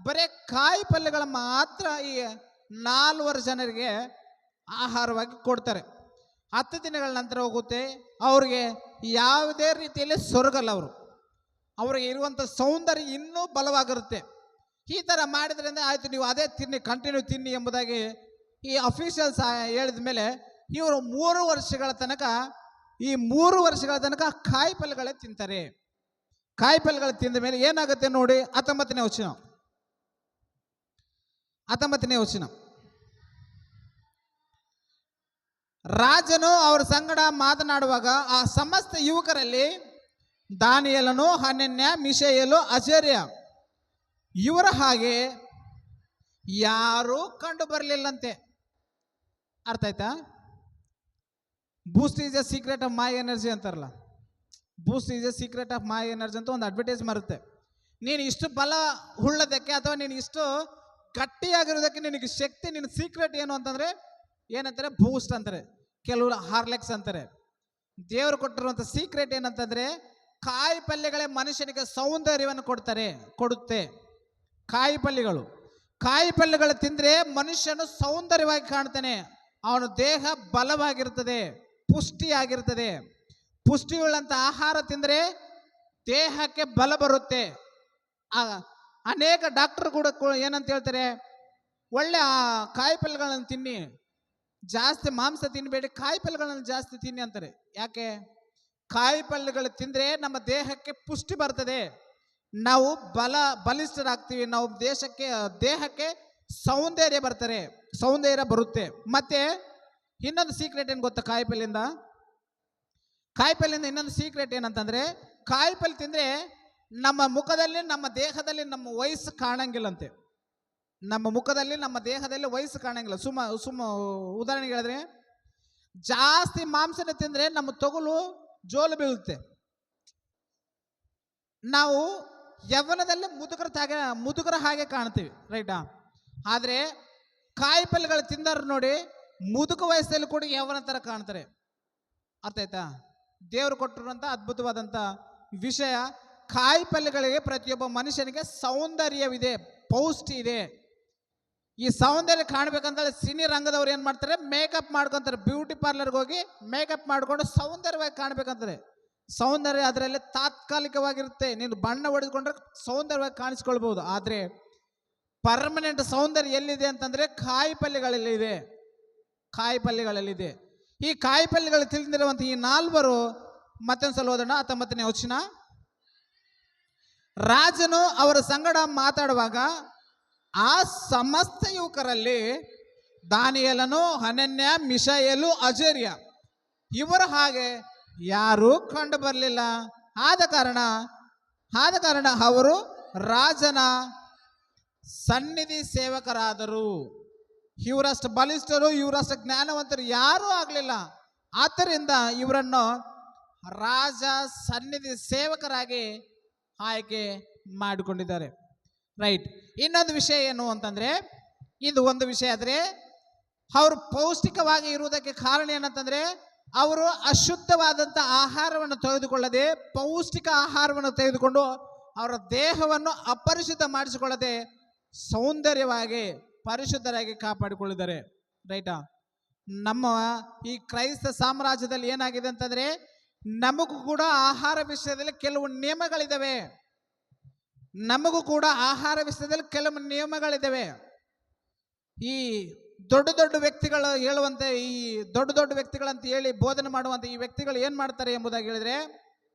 ಬರೀ ಕಾಯಿ ಪಲ್ಯಗಳ ಮಾತ್ರ ಈ 4 ಜನರಿಗೆ ಆಹಾರವಾಗಿ ಕೊಡ್ತಾರೆ. 10 ದಿನಗಳ ನಂತರ ಹೋಗುತ್ತೆ, ಅವ್ರಿಗೆ ಯಾವುದೇ ರೀತಿಯಲ್ಲಿ ಸೊರಗಲ್ಲ, ಅವ್ರಿಗೆ ಇರುವಂಥ ಸೌಂದರ್ಯ ಇನ್ನೂ ಬಲವಾಗಿರುತ್ತೆ. ಈ ಥರ ಮಾಡಿದ್ರಿಂದ ಆಯಿತು, ನೀವು ಅದೇ ತಿನ್ನಿ, ಕಂಟಿನ್ಯೂ ತಿನ್ನಿ ಎಂಬುದಾಗಿ ಈ ಅಫಿಷಿಯಲ್ಸ್ ಹೇಳಿದ ಮೇಲೆ ಇವರು 3 ವರ್ಷಗಳ ತನಕ ಕಾಯಿ ಪಲ್ಯಗಳೇ ತಿಂತಾರೆ. ಕಾಯಿ ಪಲ್ಯಗಳು ತಿಂದ ಮೇಲೆ ಏನಾಗುತ್ತೆ ನೋಡಿ, 19ನೇ ವಚನ. ರಾಜನು ಅವರ ಸಂಗಡ ಮಾತನಾಡುವಾಗ ಆ ಸಮಸ್ತ ಯುವಕರಲ್ಲಿ ದಾನಿಯೇಲನು, ಹನನ್ಯ, ಮಿಶಾಯೇಲು, ಅಜರ್ಯ ಇವರ ಹಾಗೆ ಯಾರೂ ಕಂಡು ಬರಲಿಲ್ಲಂತೆ. ಅರ್ಥ ಆಯ್ತಾ? Boost is a secret of my energy ಅಂತಾರಲ್ಲ, Boost is a secret of my energy ಅಂತ ಒಂದು ಅಡ್ವರ್ಟೈಸ್ ಬರುತ್ತೆ. ನೀನು ಇಷ್ಟು ಬಲ ಉಳ್ಳೋದಕ್ಕೆ ಅಥವಾ ನೀನು ಇಷ್ಟು ಗಟ್ಟಿಯಾಗಿರೋದಕ್ಕೆ ನಿನಗೆ ಶಕ್ತಿ, ನಿನ್ನ ಸೀಕ್ರೆಟ್ ಏನು ಅಂತಂದರೆ ಏನಂತಾರೆ? ಬೂಸ್ಟ್ ಅಂತಾರೆ, ಕೆಲವರು ಹಾರ್ಲೆಕ್ಸ್ ಅಂತಾರೆ. ದೇವರು ಕೊಟ್ಟಿರುವಂಥ ಸೀಕ್ರೆಟ್ ಏನಂತಂದರೆ, ಕಾಯಿ ಪಲ್ಯಗಳೇ ಮನುಷ್ಯನಿಗೆ ಸೌಂದರ್ಯವನ್ನು ಕೊಡುತ್ತೆ. ಕಾಯಿ ಪಲ್ಯಗಳು ತಿಂದರೆ ಮನುಷ್ಯನು ಸೌಂದರ್ಯವಾಗಿ ಕಾಣ್ತಾನೆ, ಅವನ ದೇಹ ಬಲವಾಗಿರ್ತದೆ, ಪುಷ್ಟಿಯಾಗಿರ್ತದೆ. ಪುಷ್ಟಿಯುಳ್ಳಂಥ ಆಹಾರ ತಿಂದರೆ ದೇಹಕ್ಕೆ ಬಲ ಬರುತ್ತೆ. ಅನೇಕ ಡಾಕ್ಟರ್ ಕೂಡ ಏನಂತ ಹೇಳ್ತಾರೆ, ಒಳ್ಳೆ ಕಾಯಿ ಪಲ್ಯಗಳನ್ನು ತಿನ್ನಿ, ಜಾಸ್ತಿ ಮಾಂಸ ತಿನ್ನಬೇಡಿ, ಕಾಯಿ ಪಲ್ಯಗಳನ್ನು ಜಾಸ್ತಿ ತಿನ್ನಿ ಅಂತಾರೆ. ಯಾಕೆ? ಕಾಯಿ ಪಲ್ಯಗಳು ತಿಂದರೆ ನಮ್ಮ ದೇಹಕ್ಕೆ ಪುಷ್ಟಿ ಬರ್ತದೆ, ನಾವು ಬಲಿಷ್ಠರಾಗ್ತೀವಿ, ನಾವು ದೇಹಕ್ಕೆ ಸೌಂದರ್ಯ ಬರುತ್ತೆ. ಮತ್ತೆ ಇನ್ನೊಂದು ಸೀಕ್ರೆಟ್ ಏನು ಗೊತ್ತಾ? ಕಾಯಿ ಪಲ್ಯದಿಂದ ಇನ್ನೊಂದು ಸೀಕ್ರೆಟ್ ಏನಂತಂದ್ರೆ, ಕಾಯಿ ಪಲ್ಯ ತಿಂದರೆ ನಮ್ಮ ಮುಖದಲ್ಲಿ, ನಮ್ಮ ದೇಹದಲ್ಲಿ ನಮ್ಮ ವಯಸ್ಸು ಕಾಣಂಗಿಲ್ಲಂತೆ. ನಮ್ಮ ಮುಖದಲ್ಲಿ, ನಮ್ಮ ದೇಹದಲ್ಲಿ ವಯಸ್ಸು ಕಾಣಂಗಿಲ್ಲ. ಉದಾಹರಣೆಗೆ ಹೇಳಿದ್ರೆ, ಜಾಸ್ತಿ ಮಾಂಸನ ತಿಂದರೆ ನಮ್ಮ ತೊಗಲು ಜೋಲು ಬೀಳುತ್ತೆ, ನಾವು ಯೌವನದಲ್ಲಿ ಮುದುಕರ ಹಾಗೆ ಕಾಣ್ತೀವಿ, ರೈಟಾ? ಆದರೆ ಕಾಯಿ ಪಲ್ಯಗಳು ತಿಂದರು ನೋಡಿ, ಮುದುಕ ವಯಸ್ಸಲ್ಲಿ ಕೂಡ ಯೌವನ ಥರ ಕಾಣ್ತಾರೆ. ಅರ್ಥ ಆಯ್ತಾ? ದೇವರು ಕೊಟ್ಟಿರುವಂಥ ಅದ್ಭುತವಾದಂಥ ವಿಷಯ, ಕಾಯಿ ಪಲ್ಯಗಳಿಗೆ ಪ್ರತಿಯೊಬ್ಬ ಮನುಷ್ಯನಿಗೆ ಸೌಂದರ್ಯವಿದೆ, ಪೌಷ್ಟಿ ಇದೆ. ಈ ಸೌಂದರ್ಯ ಕಾಣಬೇಕಂತ ಸಿನಿ ರಂಗದವ್ರು ಏನು ಮಾಡ್ತಾರೆ? ಮೇಕಪ್ ಮಾಡ್ಕೊತಾರೆ, ಬ್ಯೂಟಿ ಪಾರ್ಲರ್ಗೆ ಹೋಗಿ ಮೇಕಪ್ ಮಾಡಿಕೊಂಡು ಸೌಂದರ್ಯವಾಗಿ ಕಾಣಬೇಕಂತಾರೆ. ಸೌಂದರ್ಯ ಅದರಲ್ಲಿ ತಾತ್ಕಾಲಿಕವಾಗಿರುತ್ತೆ, ನೀನು ಬಣ್ಣ ಹೊಡೆದುಕೊಂಡ್ರೆ ಸೌಂದರ್ಯವಾಗಿ ಕಾಣಿಸ್ಕೊಳ್ಬೋದು. ಆದರೆ ಪರ್ಮನೆಂಟ್ ಸೌಂದರ್ಯ ಎಲ್ಲಿದೆ ಅಂತಂದರೆ ಕಾಯಿ ಪಲ್ಯಗಳಲ್ಲಿದೆ. ಈ ಕಾಯಿ ಪಲ್ಯಗಳು ತಿಳಿದಿರುವಂಥ ಈ 4 ಮತ್ತೊಂದ್ಸಲ ಓದೋಣ. 19ನೇ ವಚನ. ರಾಜನು ಅವರ ಸಂಗಡ ಮಾತಾಡುವಾಗ ಆ ಸಮಸ್ತ ಯುವಕರಲ್ಲಿ ದಾನಿಯೇಲನು, ಹನನ್ಯ, ಮಿಶಾಯೇಲು, ಅಜರ್ಯ ಇವರ ಹಾಗೆ ಯಾರೂ ಕಂಡು ಬರಲಿಲ್ಲ. ಆದ ಕಾರಣ ಅವರು ರಾಜನ ಸನ್ನಿಧಿ ಸೇವಕರಾದರು. ಇವರಷ್ಟು ಬಲಿಷ್ಠರು, ಇವರಷ್ಟು ಜ್ಞಾನವಂತರು ಯಾರೂ ಆಗಲಿಲ್ಲ. ಆದ್ದರಿಂದ ಇವರನ್ನು ರಾಜ ಸನ್ನಿಧಿ ಸೇವಕರಾಗಿ ಆಯ್ಕೆ ಮಾಡಿಕೊಂಡಿದ್ದಾರೆ. ರೈಟ್. ಇನ್ನೊಂದು ವಿಷಯ ಏನು ಅಂತಂದರೆ, ಇದು ಒಂದು ವಿಷಯ. ಆದರೆ ಅವರು ಪೌಷ್ಟಿಕವಾಗಿ ಇರುವುದಕ್ಕೆ ಕಾರಣ ಏನಂತಂದರೆ, ಅವರು ಅಶುದ್ಧವಾದಂಥ ಆಹಾರವನ್ನು ತೆಗೆದುಕೊಳ್ಳದೆ ಪೌಷ್ಟಿಕ ಆಹಾರವನ್ನು ತೆಗೆದುಕೊಂಡು ಅವರ ದೇಹವನ್ನು ಅಪರಿಶುದ್ಧ ಮಾಡಿಸಿಕೊಳ್ಳದೆ ಸೌಂದರ್ಯವಾಗಿ ಪರಿಶುದ್ಧರಾಗಿ ಕಾಪಾಡಿಕೊಳ್ಳಿದ್ದಾರೆ. ರೈಟಾ? ನಮ್ಮ ಈ ಕ್ರೈಸ್ತ ಸಾಮ್ರಾಜ್ಯದಲ್ಲಿ ಏನಾಗಿದೆ ಅಂತಂದ್ರೆ, ನಮಗೂ ಕೂಡ ಆಹಾರ ವಿಷಯದಲ್ಲಿ ಕೆಲವು ನಿಯಮಗಳಿದ್ದಾವೆ. ನಮಗೂ ಕೂಡ ಆಹಾರ ವಿಷಯದಲ್ಲಿ ಕೆಲವು ನಿಯಮಗಳಿದ್ದಾವೆ. ಈ ದೊಡ್ಡ ದೊಡ್ಡ ವ್ಯಕ್ತಿಗಳು ಹೇಳುವಂತೆ, ಈ ದೊಡ್ಡ ದೊಡ್ಡ ವ್ಯಕ್ತಿಗಳಂತ ಹೇಳಿ ಬೋಧನೆ ಮಾಡುವಂತ ಈ ವ್ಯಕ್ತಿಗಳು ಏನ್ ಮಾಡ್ತಾರೆ ಎಂಬುದಾಗಿ ಹೇಳಿದ್ರೆ,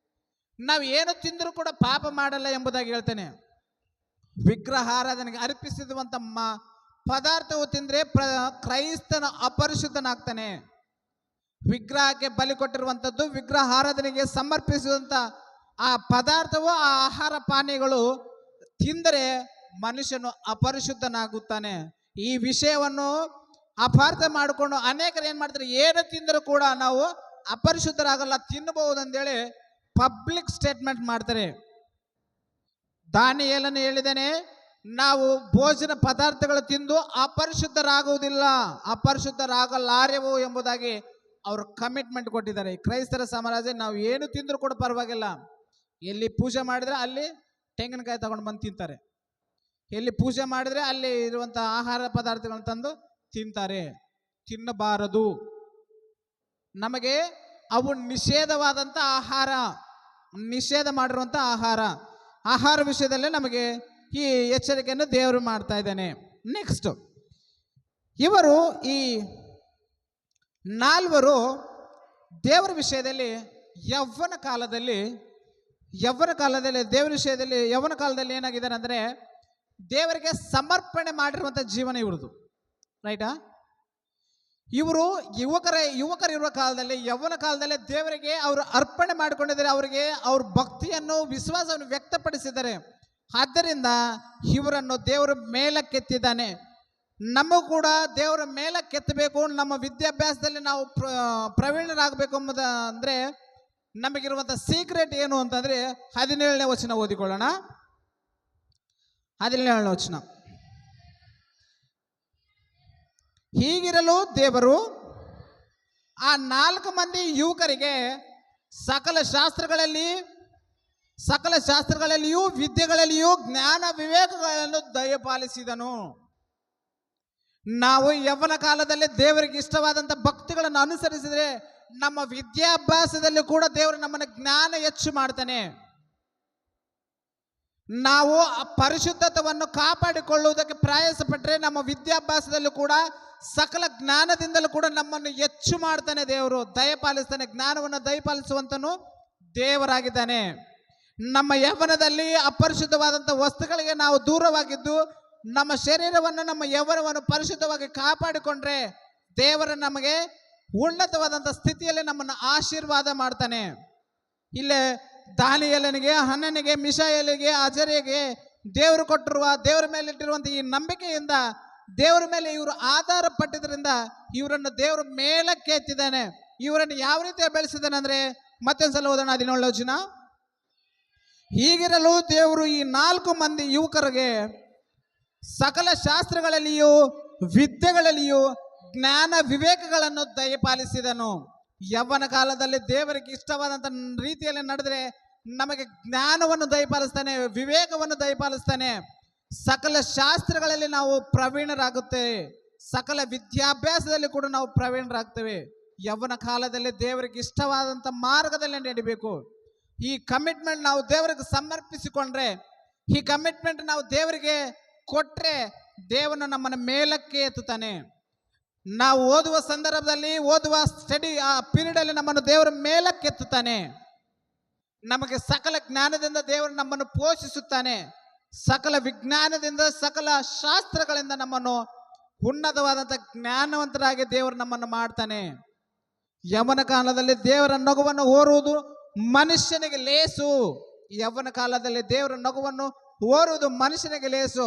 ನಾವು ಏನು ತಿಂದರೂ ಕೂಡ ಪಾಪ ಮಾಡಲ್ಲ ಎಂಬುದಾಗಿ ಹೇಳ್ತೇನೆ. ವಿಗ್ರಹಾರಾಧನೆಗೆ ಅರ್ಪಿಸಿರುವಂತ ಪದಾರ್ಥವು ತಿಂದ್ರೆ ಕ್ರೈಸ್ತನ ಅಪರಿಶುದ್ಧನಾಗ್ತಾನೆ. ವಿಗ್ರಹಕ್ಕೆ ಬಲಿ ಕೊಟ್ಟಿರುವಂಥದ್ದು, ವಿಗ್ರಹ ಆರಾಧನೆಗೆ ಸಮರ್ಪಿಸುವಂತ ಆ ಪದಾರ್ಥವು, ಆ ಆಹಾರ ಪಾನೀಯಗಳು ತಿಂದರೆ ಮನುಷ್ಯನು ಅಪರಿಶುದ್ಧನಾಗುತ್ತಾನೆ. ಈ ವಿಷಯವನ್ನು ಅಪಾರ್ಥ ಮಾಡಿಕೊಂಡು ಅನೇಕರು ಏನ್ ಮಾಡ್ತಾರೆ, ಏನು ತಿಂದರೂ ಕೂಡ ನಾವು ಅಪರಿಶುದ್ಧರಾಗಲ್ಲ, ತಿನ್ನಬಹುದು ಅಂತೇಳಿ ಪಬ್ಲಿಕ್ ಸ್ಟೇಟ್ಮೆಂಟ್ ಮಾಡ್ತಾರೆ. ದಾನಿಯೇಲನು ಹೇಳಿದ್ದೇನೆ, ನಾವು ಭೋಜನ ಪದಾರ್ಥಗಳು ತಿಂದು ಅಪರಿಶುದ್ಧರಾಗುವುದಿಲ್ಲ, ಅಪರಿಶುದ್ಧರಾಗಲಾರೆವು ಎಂಬುದಾಗಿ ಅವರು ಕಮಿಟ್ಮೆಂಟ್ ಕೊಟ್ಟಿದ್ದಾರೆ. ಕ್ರೈಸ್ತರ ಸಾಮ್ರಾಜ್ಯ ನಾವು ಏನು ತಿಂದರೂ ಕೂಡ ಪರವಾಗಿಲ್ಲ. ಎಲ್ಲಿ ಪೂಜೆ ಮಾಡಿದ್ರೆ ಅಲ್ಲಿ ತೆಂಗಿನಕಾಯಿ ತಗೊಂಡು ಬಂದು ತಿಂತಾರೆ, ಎಲ್ಲಿ ಪೂಜೆ ಮಾಡಿದ್ರೆ ಅಲ್ಲಿ ಇರುವಂಥ ಆಹಾರ ಪದಾರ್ಥಗಳನ್ನು ತಂದು ತಿಂತಾರೆ. ತಿನ್ನಬಾರದು. ನಮಗೆ ಅವು ನಿಷೇಧವಾದಂಥ ಆಹಾರ, ನಿಷೇಧ ಮಾಡಿರುವಂಥ ಆಹಾರ ವಿಷಯದಲ್ಲೇ ನಮಗೆ ಈ ಎಚ್ಚರಿಕೆಯನ್ನು ದೇವರು ಮಾಡ್ತಾ ಇದ್ದಾನೆ. ನೆಕ್ಸ್ಟ್, ಇವರು ಈ ನಾಲ್ವರು ದೇವರ ವಿಷಯದಲ್ಲಿ ಯವ್ವನ ಕಾಲದಲ್ಲಿ ದೇವರ ವಿಷಯದಲ್ಲಿ ಯವ್ವನ ಕಾಲದಲ್ಲಿ ಏನಾಗಿದ್ದಾರೆ ಅಂದರೆ, ದೇವರಿಗೆ ಸಮರ್ಪಣೆ ಮಾಡಿರುವಂಥ ಜೀವನ ಇವ್ರದ್ದು. ರೈಟಾ? ಇವರು ಯುವಕರಿರುವ ಕಾಲದಲ್ಲಿ, ಯವ್ವನ ಕಾಲದಲ್ಲಿ ದೇವರಿಗೆ ಅವರು ಅರ್ಪಣೆ ಮಾಡಿಕೊಂಡಿದ್ದಾರೆ. ಅವರಿಗೆ ಅವ್ರ ಭಕ್ತಿಯನ್ನು, ವಿಶ್ವಾಸವನ್ನು ವ್ಯಕ್ತಪಡಿಸಿದ್ದಾರೆ. ಆದ್ದರಿಂದ ಇವರನ್ನು ದೇವರು ಮೇಲಕ್ಕೆತ್ತಿದ್ದಾನೆ. ನಮಗೂ ಕೂಡ ದೇವರ ಮೇಲಕ್ಕೆತ್ತಬೇಕು, ನಮ್ಮ ವಿದ್ಯಾಭ್ಯಾಸದಲ್ಲಿ ನಾವು ಪ್ರವೀಣರಾಗಬೇಕು ಎಂಬುದು ಅಂದರೆ ನಮಗಿರುವಂಥ ಸೀಕ್ರೆಟ್ ಏನು ಅಂತಂದರೆ 17ನೇ ವಚನ ಓದಿಕೊಳ್ಳೋಣ. 17ನೇ ವಚನ. ಹೀಗಿರಲು ದೇವರು ಆ 4 ಮಂದಿ ಯುವಕರಿಗೆ ಸಕಲ ಶಾಸ್ತ್ರಗಳಲ್ಲಿಯೂ ವಿದ್ಯೆಗಳಲ್ಲಿಯೂ ಜ್ಞಾನ ವಿವೇಕಗಳನ್ನು ದಯಪಾಲಿಸಿದನು. ನಾವು ಯವ್ವನ ಕಾಲದಲ್ಲಿ ದೇವರಿಗೆ ಇಷ್ಟವಾದಂಥ ಭಕ್ತಿಗಳನ್ನು ಅನುಸರಿಸಿದರೆ ನಮ್ಮ ವಿದ್ಯಾಭ್ಯಾಸದಲ್ಲಿ ಕೂಡ ದೇವರು ನಮ್ಮನ್ನು ಜ್ಞಾನ ಹೆಚ್ಚು ಮಾಡ್ತಾನೆ. ನಾವು ಪರಿಶುದ್ಧತೆಯನ್ನು ಕಾಪಾಡಿಕೊಳ್ಳುವುದಕ್ಕೆ ಪ್ರಯಾಸ ಪಟ್ಟರೆ ನಮ್ಮ ವಿದ್ಯಾಭ್ಯಾಸದಲ್ಲೂ ಕೂಡ ಸಕಲ ಜ್ಞಾನದಿಂದಲೂ ಕೂಡ ನಮ್ಮನ್ನು ಹೆಚ್ಚು ಮಾಡ್ತಾನೆ. ದೇವರು ದಯಪಾಲಿಸ್ತಾನೆ. ಜ್ಞಾನವನ್ನು ದಯಪಾಲಿಸುವಂತನು ದೇವರಾಗಿದ್ದಾನೆ. ನಮ್ಮ ಯವ್ವನದಲ್ಲಿ ಅಪರಿಶುದ್ಧವಾದಂಥ ವಸ್ತುಗಳಿಗೆ ನಾವು ದೂರವಾಗಿದ್ದು ನಮ್ಮ ಶರೀರವನ್ನು, ನಮ್ಮ ಯವ್ವನವನ್ನು ಪರಿಶುದ್ಧವಾಗಿ ಕಾಪಾಡಿಕೊಂಡ್ರೆ ದೇವರ ನಮಗೆ ಉನ್ನತವಾದಂಥ ಸ್ಥಿತಿಯಲ್ಲಿ ನಮ್ಮನ್ನು ಆಶೀರ್ವಾದ ಮಾಡ್ತಾನೆ. ಇಲ್ಲೇ ದಾನಿಯೇಲನಿಗೆ, ಹನನಿಗೆ, ಮಿಶಾಯೇಲಿಗೆ, ಅಜರ್ಯಗೆ ದೇವರು ಕೊಟ್ಟಿರುವ, ದೇವರ ಮೇಲೆ ಇಟ್ಟಿರುವಂಥ ಈ ನಂಬಿಕೆಯಿಂದ ದೇವರ ಮೇಲೆ ಇವರು ಆಧಾರ ಪಟ್ಟಿದ್ರಿಂದ ಇವರನ್ನು ದೇವರು ಮೇಲಕ್ಕೆ ಎತ್ತಿದ್ದಾನೆ. ಇವರನ್ನು ಯಾವ ರೀತಿ ಬೆಳೆಸಿದ್ದಾನೆ ಅಂದರೆ, ಮತ್ತೊಂದ್ಸಲ ಓದೋಣ 17ನೇ ವಚನ. ಹೀಗಿರಲು ದೇವರು ಈ 4 ಮಂದಿ ಯುವಕರಿಗೆ ಸಕಲ ಶಾಸ್ತ್ರಗಳಲ್ಲಿಯೂ ವಿದ್ಯೆಗಳಲ್ಲಿಯೂ ಜ್ಞಾನ ವಿವೇಕಗಳನ್ನು ದಯಪಾಲಿಸಿದನು. ಯವ್ವನ ಕಾಲದಲ್ಲಿ ದೇವರಿಗೆ ಇಷ್ಟವಾದಂಥ ರೀತಿಯಲ್ಲಿ ನಡೆದರೆ ನಮಗೆ ಜ್ಞಾನವನ್ನು ದಯಪಾಲಿಸ್ತಾನೆ, ವಿವೇಕವನ್ನು ದಯಪಾಲಿಸ್ತಾನೆ. ಸಕಲ ಶಾಸ್ತ್ರಗಳಲ್ಲಿ ನಾವು ಪ್ರವೀಣರಾಗುತ್ತೇವೆ, ಸಕಲ ವಿದ್ಯಾಭ್ಯಾಸದಲ್ಲಿ ಕೂಡ ನಾವು ಪ್ರವೀಣರಾಗ್ತೇವೆ. ಯವ್ವನ ಕಾಲದಲ್ಲಿ ದೇವರಿಗೆ ಇಷ್ಟವಾದಂಥ ಮಾರ್ಗದಲ್ಲಿ ನಡಿಬೇಕು. ಈ ಕಮಿಟ್ಮೆಂಟ್ ನಾವು ದೇವರಿಗೆ ಸಮರ್ಪಿಸಿಕೊಂಡ್ರೆ, ಈ ಕಮಿಟ್ಮೆಂಟ್ ನಾವು ದೇವರಿಗೆ ಕೊಟ್ಟರೆ ದೇವನು ನಮ್ಮನ್ನು ಮೇಲಕ್ಕೆ ಎತ್ತುತ್ತಾನೆ. ನಾವು ಓದುವ ಸಂದರ್ಭದಲ್ಲಿ, ಓದುವ ಸ್ಟಡಿ ಆ ಪೀರಿಯಡಲ್ಲಿ ನಮ್ಮನ್ನು ದೇವರ ಮೇಲಕ್ಕೆ ಎತ್ತುತ್ತಾನೆ. ನಮಗೆ ಸಕಲ ಜ್ಞಾನದಿಂದ ದೇವರು ನಮ್ಮನ್ನು ಪೋಷಿಸುತ್ತಾನೆ. ಸಕಲ ವಿಜ್ಞಾನದಿಂದ, ಸಕಲ ಶಾಸ್ತ್ರಗಳಿಂದ ನಮ್ಮನ್ನು ಉನ್ನತವಾದಂಥ ಜ್ಞಾನವಂತರಾಗಿ ದೇವರು ನಮ್ಮನ್ನು ಮಾಡ್ತಾನೆ. ಯವ್ವನ ಕಾಲದಲ್ಲಿ ದೇವರ ನಗುವನ್ನು ಓರುವುದು ಮನುಷ್ಯನಿಗೆ ಲೇಸು. ಯವ್ವನ ಕಾಲದಲ್ಲಿ ದೇವರ ನಗುವನ್ನು ಓರುವುದು ಮನುಷ್ಯನಿಗೆ ಲೇಸು.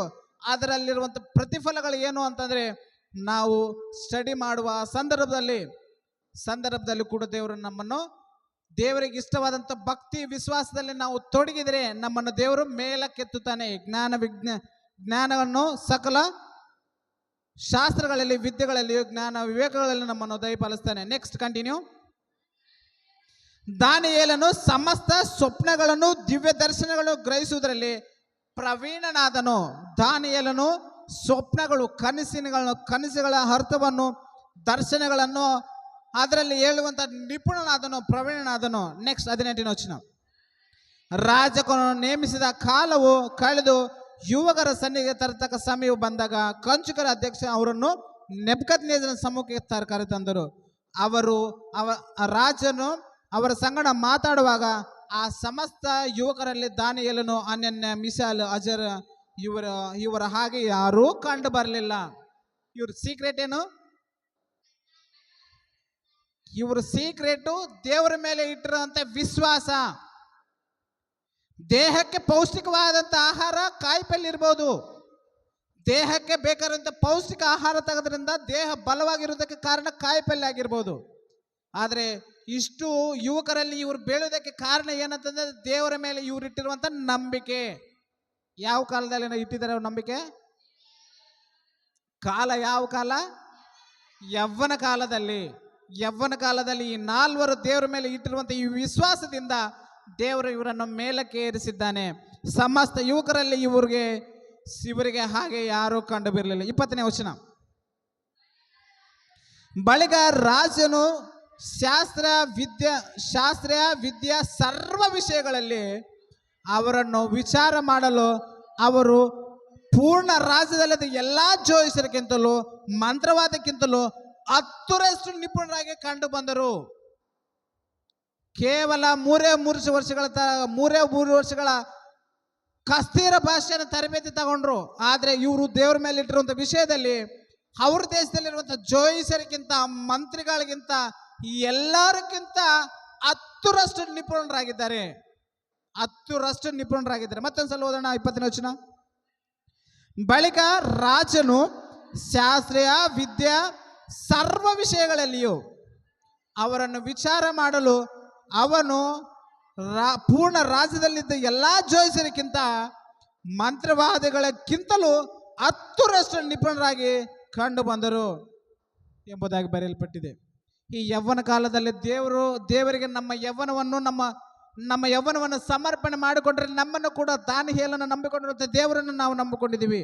ಅದರಲ್ಲಿರುವಂಥ ಪ್ರತಿಫಲಗಳು ಏನು ಅಂತಂದರೆ, ನಾವು ಸ್ಟಡಿ ಮಾಡುವ ಸಂದರ್ಭದಲ್ಲಿ ಕೂಡ ದೇವರು ನಮ್ಮನ್ನು, ದೇವರಿಗೆ ಇಷ್ಟವಾದಂಥ ಭಕ್ತಿ ವಿಶ್ವಾಸದಲ್ಲಿ ನಾವು ತೊಡಗಿದರೆ ನಮ್ಮನ್ನು ದೇವರು ಮೇಲಕ್ಕೆತ್ತುತ್ತಾನೆ. ಜ್ಞಾನವನ್ನು ಸಕಲ ಶಾಸ್ತ್ರಗಳಲ್ಲಿ, ವಿದ್ಯೆಗಳಲ್ಲಿ, ಜ್ಞಾನ ವಿವೇಕಗಳಲ್ಲಿ ನಮ್ಮನ್ನು ದಯಪಾಲಿಸ್ತಾನೆ. Next continue. ದಾನಿಯೇಲನು ಸಮಸ್ತ ಸ್ವಪ್ನಗಳನ್ನು, ದಿವ್ಯ ದರ್ಶನಗಳನ್ನು ಗ್ರಹಿಸುವುದರಲ್ಲಿ ಪ್ರವೀಣನಾದನು. ದಾನಿಯೇಲನು ಸ್ವಪ್ನಗಳು, ಕನಸುಗಳ ಅರ್ಥವನ್ನು ದರ್ಶನಗಳನ್ನು ಅದರಲ್ಲಿ ಹೇಳುವಂಥ ನಿಪುಣನಾದನು, ಪ್ರವೀಣನಾದನು. ನೆಕ್ಸ್ಟ್ 18ನೇ ವಚನ. ರಾಜಕನು ನೇಮಿಸಿದ ಕಾಲವು ಕಳೆದು ಯುವಕರ ಸನ್ನಿಧಿಗೆ ತರತಕ್ಕ ಸಮಯವು ಬಂದಾಗ ಕಂಚುಕರ ಅಧ್ಯಕ್ಷ ಅವರನ್ನು ನೆಬೂಕದ್ನೆಚ್ಚರನ ಸಮ್ಮುಖಕ್ಕೆ ಕರೆತಂದರು. ರಾಜನು ಅವರ ಸಂಗಡ ಮಾತಾಡುವಾಗ ಆ ಸಮಸ್ತ ಯುವಕರಲ್ಲಿ ದಾನಿಯೇಲನು, ಅನನ್ಯ, ಮಿಶಾಲ್, ಅಜರ್ ಇವರ ಹಾಗೆ ಯಾರೂ ಕಂಡು ಬರಲಿಲ್ಲ. ಇವ್ರ ಸೀಕ್ರೆಟ್ ಏನು? ಇವ್ರ ಸೀಕ್ರೆಟು ದೇವರ ಮೇಲೆ ಇಟ್ಟಿರುವಂತ ವಿಶ್ವಾಸ. ದೇಹಕ್ಕೆ ಪೌಷ್ಟಿಕವಾದಂಥ ಆಹಾರ ಕಾಯಿಪಲ್ಯ ಇರ್ಬೋದು, ದೇಹಕ್ಕೆ ಬೇಕಾದಂಥ ಪೌಷ್ಟಿಕ ಆಹಾರ ತೆಗೆದ್ರಿಂದ ದೇಹ ಬಲವಾಗಿರುವುದಕ್ಕೆ ಕಾರಣ ಕಾಯಿಪಲ್ಯ ಆಗಿರ್ಬೋದು. ಆದರೆ ಇಷ್ಟು ಯುವಕರಲ್ಲಿ ಇವರು ಬೀಳೋದಕ್ಕೆ ಕಾರಣ ಏನಂತಂದ್ರೆ ದೇವರ ಮೇಲೆ ಇವ್ರು ಇಟ್ಟಿರುವಂಥ ನಂಬಿಕೆ. ಯಾವ ಕಾಲದಲ್ಲಿ ಇಟ್ಟಿದ್ದಾರೆ ಅವ್ರ ನಂಬಿಕೆ? ಕಾಲ ಯಾವ ಕಾಲ? ಯವ್ವನ ಕಾಲದಲ್ಲಿ. ಯವ್ವನ ಕಾಲದಲ್ಲಿ ಈ ನಾಲ್ವರು ದೇವರ ಮೇಲೆ ಇಟ್ಟಿರುವಂಥ ಈ ವಿಶ್ವಾಸದಿಂದ ದೇವರು ಇವರನ್ನು ಮೇಲಕ್ಕೆ ಏರಿಸಿದ್ದಾನೆ. ಸಮಸ್ತ ಯುವಕರಲ್ಲಿ ಇವರಿಗೆ ಹಾಗೆ ಯಾರೂ ಕಂಡು ಬರಲಿಲ್ಲ. 20ನೇ ವಚನ. ಬಳಿಕ ರಾಜನು ಶಾಸ್ತ್ರ ವಿದ್ಯಾ ಸರ್ವ ವಿಷಯಗಳಲ್ಲಿ ಅವರನ್ನು ವಿಚಾರ ಮಾಡಲು ಅವರು ಪೂರ್ಣ ರಾಜ್ಯದಲ್ಲದ ಎಲ್ಲಾ ಜೋಯಿಸರಿಗಿಂತಲೂ ಮಂತ್ರವಾದಕ್ಕಿಂತಲೂ 10ರಷ್ಟು ನಿಪುಣರಾಗಿ ಕಂಡು ಬಂದರು. ಕೇವಲ ಮೂರೇ ಮೂರು ವರ್ಷಗಳ ಕಸ್ತೀರ ಭಾಷೆಯನ್ನು ತರಬೇತಿ ತಗೊಂಡ್ರು. ಆದರೆ ಇವರು ದೇವರ ಮೇಲೆ ಇಟ್ಟಿರುವಂಥ ವಿಷಯದಲ್ಲಿ ಅವ್ರ ದೇಶದಲ್ಲಿರುವಂಥ ಜೋಯಿಸರಿಗಿಂತ, ಮಂತ್ರಿಗಳಿಗಿಂತ, ಎಲ್ಲರಿಗಿಂತ 10ರಷ್ಟು ನಿಪುಣರಾಗಿದ್ದಾರೆ. 10ರಷ್ಟು ನಿಪುಣರಾಗಿದ್ದಾರೆ. ಮತ್ತೊಂದ್ಸಲ ಓದೋಣ 20ನೇ ವಚನ. ಬಳಿಕ ರಾಜನು ಶಾಸ್ತ್ರೀಯ ವಿದ್ಯಾ ಸರ್ವ ವಿಷಯಗಳಲ್ಲಿಯೂ ಅವರನ್ನು ವಿಚಾರ ಮಾಡಲು ಅವನು ಪೂರ್ಣ ರಾಜ್ಯದಲ್ಲಿದ್ದ ಎಲ್ಲ ಜೋಯಿಸರಿಗಿಂತ ಮಂತ್ರವಾದಿಗಳಕ್ಕಿಂತಲೂ 10ರಷ್ಟು ನಿಪುಣರಾಗಿ ಕಂಡು ಬಂದರು ಎಂಬುದಾಗಿ ಬರೆಯಲ್ಪಟ್ಟಿದೆ. ಈ ಯವ್ವನ ಕಾಲದಲ್ಲಿ ದೇವರಿಗೆ ನಮ್ಮ ಯವ್ವನವನ್ನು ಸಮರ್ಪಣೆ ಮಾಡಿಕೊಂಡ್ರೆ ನಮ್ಮನ್ನು ಕೂಡ ದಾನಿಯೇಲನ್ನು ನಂಬಿಕೊಂಡಿರುವಂಥ ದೇವರನ್ನು ನಾವು ನಂಬಿಕೊಂಡಿದ್ದೀವಿ.